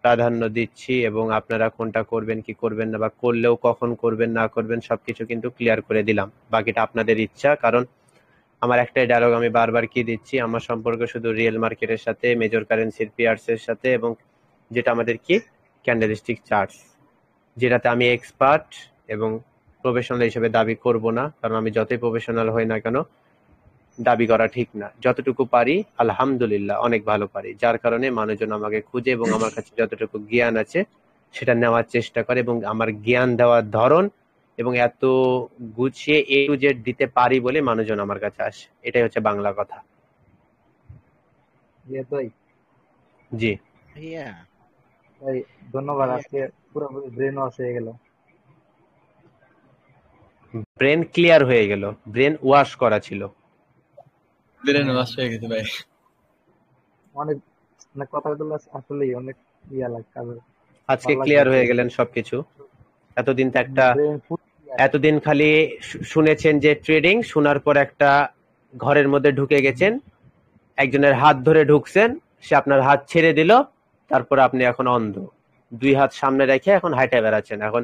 প্রাধান্য দিচ্ছি, এবং আপনারা কোনটা করবেন কি করবেন না, বা করলেও কখন করবেন না করবেন সবকিছু কিন্তু ক্লিয়ার করে দিলাম। বাকিটা আপনাদের ইচ্ছা। কারণ আমার একটাই ডায়লগ আমি বারবার কি দিচ্ছি, আমার সম্পর্ক শুধু রিয়েল মার্কেটের সাথে, মেজর কারেন্সির পেয়ার্স এর সাথে, এবং যেটা আমাদের কি ক্যান্ডেলস্টিক চার্টস, যেটাতে আমি এক্সপার্ট এবং প্রফেশনাল হিসেবে দাবি করব না। কারণ আমি যতই প্রফেশনাল হই না কেন, দাবি করা ঠিক না। যতটুকু পারি আলহামদুলিল্লাহ অনেক ভালো পারি, যার কারণে মানুষজন আমাকে খুঁজে এবং আমার কাছে যতটুকু জ্ঞান আছে সেটা নেওয়ার চেষ্টা করে, এবং আমার জ্ঞান দেওয়ার ধরন এবং এত গুছিয়ে এ টু জেড দিতে পারি বলে মানুষজন আমার কাছে আসে। এটাই হচ্ছে বাংলা কথা। ভাই জি ভাই ধন্যবাদ, আজকে পুরোপুরি ব্রেন ওয়াশ হয়ে গেল। ব্রেন ক্লিয়ার হয়ে গেল, ব্রেন ওয়াশ করা ছিল। ব্রেন ওয়াশ হয়ে গেছে ভাই। অনেক মানে কথাগুলো আসলে অনেক ইয়া লাগে, আজকে ভালো ক্লিয়ার লাগছে। হয়ে গেলেন সবকিছু। এতদিন তো একটা ব্রেন ফুল এতদিন খালি শুনেছেন যে ট্রেডিং, শোনার পর একটা ঘরের মধ্যে ঢুকে গেছেন, একজনের হাত ধরে ঢুকছেন, সে আপনার হাত ছেড়ে দিল, তারপর আপনি এখন অন্ধ, দুই হাত সামনে রেখে এখন হাইটে বেড়াচ্ছেন। এখন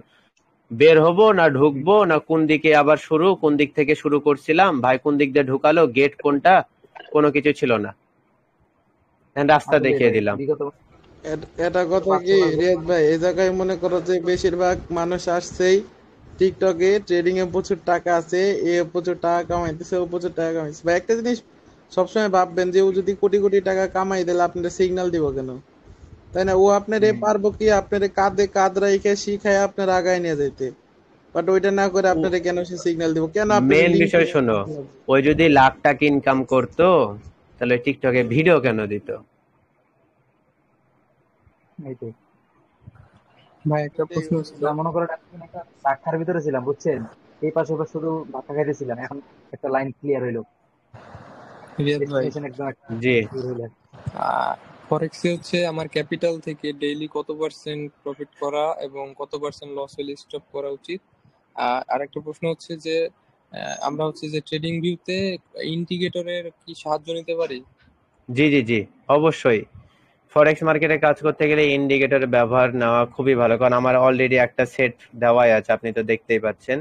বের হবো না ঢুকবো না, কোন দিকে আবার শুরু, কোন দিক থেকে শুরু করছিলাম, ভাই কোন দিক দিয়ে ঢুকালো, গেট কোনটা, কোনো কিছু ছিল না। রাস্তা আসলে দেখিয়ে ভাই দিলাম। বিগত এটা কথা কি রিয়াদ ভাই, এই জায়গায় মনে করো যে বেশিরভাগ মানুষ আসছেই টিকটকে, ট্রেডিং এ প্রচুর টাকা আছে, এ প্রচুর টাকা কামাইতেছে, ও প্রচুর টাকা কামাইতেছে। ভাই একটা জিনিস সবসময় ভাববেন যে ও যদি কোটি কোটি টাকা কামাই দিলে আপনার সিগন্যাল দিব কেন, তাই না? ও আপনারে পারবো কি আপনারে কাঁধে কাঁধ রাইখে শিখায় আপনার আগায় নিয়ে যাইতে, বাট ওইটা না করে আপনারে কেন সে সিগন্যাল দিব, কেন আপনার মেন লিংক বিষয় শোনো, ওই যদি লাখ টাকা ইনকাম করতো তাহলে টিকটকে ভিডিও কেন দিত? এই তো ভাই একটা প্রশ্ন ছিল। মনে করেন এখন একটা চাকার ভিতরে ছিলাম, বুঝছেন, এই পাশে ওপাশে শুধু ধাক্কা খাইতেছিলাম, এখন একটা লাইন ক্লিয়ার হইলো, রিয়াদ ভাই, ডেস্টিনেশন একদম একটা জি clear হইলো। ফরেক্সে হচ্ছে আমার ক্যাপিটাল থেকে ডেইলি কত পার্সেন্ট প্রফিট করা এবং কত পার্সেন্ট লস হলে স্টপ করা উচিত? আর একটা প্রশ্ন হচ্ছে যে আমরা হচ্ছে যে ট্রেডিং ভিউতে ইন্ডিকেটরের কি সাহায্য নিতে পারি? জি জি জি অবশ্যই। ফরেক্স মার্কেটে কাজ করতে গেলে ইন্ডিকেটরের ব্যবহার নেওয়া খুবই ভালো, কারণ আমার অলরেডি একটা সেট দেওয়াই আছে, আপনি তো দেখতেই পাচ্ছেন।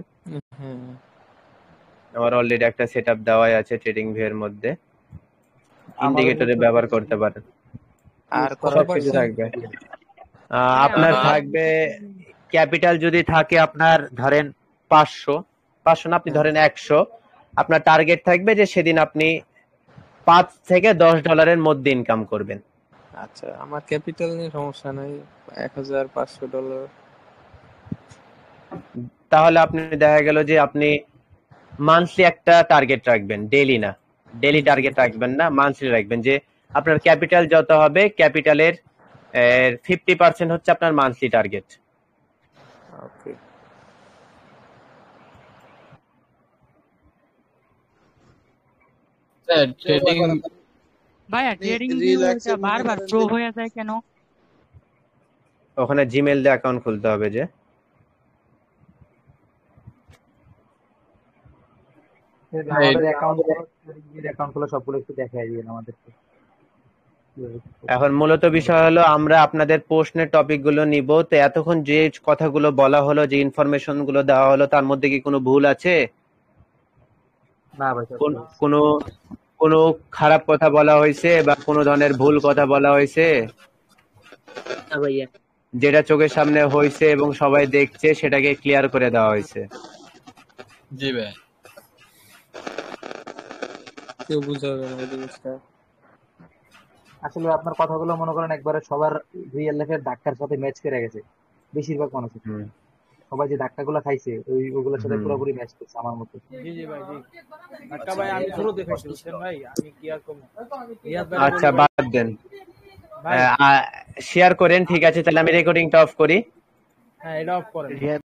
হ্যাঁ, আমার অলরেডি একটা সেটআপ দেওয়াই আছে ট্রেডিং ভিউ এর মধ্যে, আমারও ইন্ডিকেটরের ব্যবহার করতে পারেন। আর কত সবকিছু পার্সেন্ট থাকবে। আপনার থাকবে ক্যাপিটাল যদি থাকে আপনার ধরেন 500 না, আপনি ধরেন 100, আপনার টার্গেট থাকবে যে সেদিন আপনি $5 থেকে $10 মধ্যে ইনকাম করবেন। আচ্ছা, আমার ক্যাপিটাল নিয়ে সমস্যা নাই, $1,500। তাহলে আপনি দেখা গেল যে আপনি মান্থলি একটা টার্গেট রাখবেন, ডেইলি না, ডেইলি টার্গেট রাখবেন না, মান্থলি রাখবেন, যে আপনার ক্যাপিটাল যত হবে ক্যাপিটালের 50% হচ্ছে আপনার মান্থলি টার্গেট। ওকে, ট্রেডিং ভাইয়া ট্রেডিং রিল্যাক্স ভিউটা বারবার প্রো হয়ে যায় কেন? ওখানে জিমেইল দিয়ে অ্যাকাউন্ট খুলতে হবে। যে আমাদের অ্যাকাউন্ট গুলো সবগুলো একটু দেখাই দিবেন আমাদেরকে। এখন মূলত বিষয় হলো, আমরা আপনাদের প্রশ্নের টপিক গুলো নিব। তো এতক্ষণ যে কথাগুলো বলা হলো, যে ইনফরমেশন গুলো দেওয়া হলো, তার মধ্যে কি কোনো ভুল আছে? না ভাই, কোনো কোনো খারাপ কথা বলা হয়েছে বা কোনো ধরনের ভুল কথা বলা হয়েছে? না ভাইয়া। যেটা চোখের সামনে হয়েছে এবং সবাই দেখছে সেটাকে ক্লিয়ার করে দেওয়া হয়েছে। জি ভাই। কেউ বুঝাবে না এই জিনিসটা। আসলে আপনার কথাগুলো মনে করেন একবারে সবার রিয়েল লাইফের ধাক্কার সাথে ম্যাচ করে গেছে, বেশিরভাগ মানুষের। হুম সবাই যে ধাক্কাগুলো খাইছে ওগুলোর সাথে হুম পুরোপুরি ম্যাচ করছে আমার মতে। জি জি ভাই, জি ধাক্কা ভাই আমি শুরু দেখেছি, বুঝছেন ভাই, আমি কি আর কম রিয়াদ ভাই আচ্ছা বলবো বাদ দেন, ভাই। শেয়ার করেন, ঠিক আছে, তাহলে আমি রেকর্ডিংটা অফ করি। হ্যাঁ এটা অফ করেন।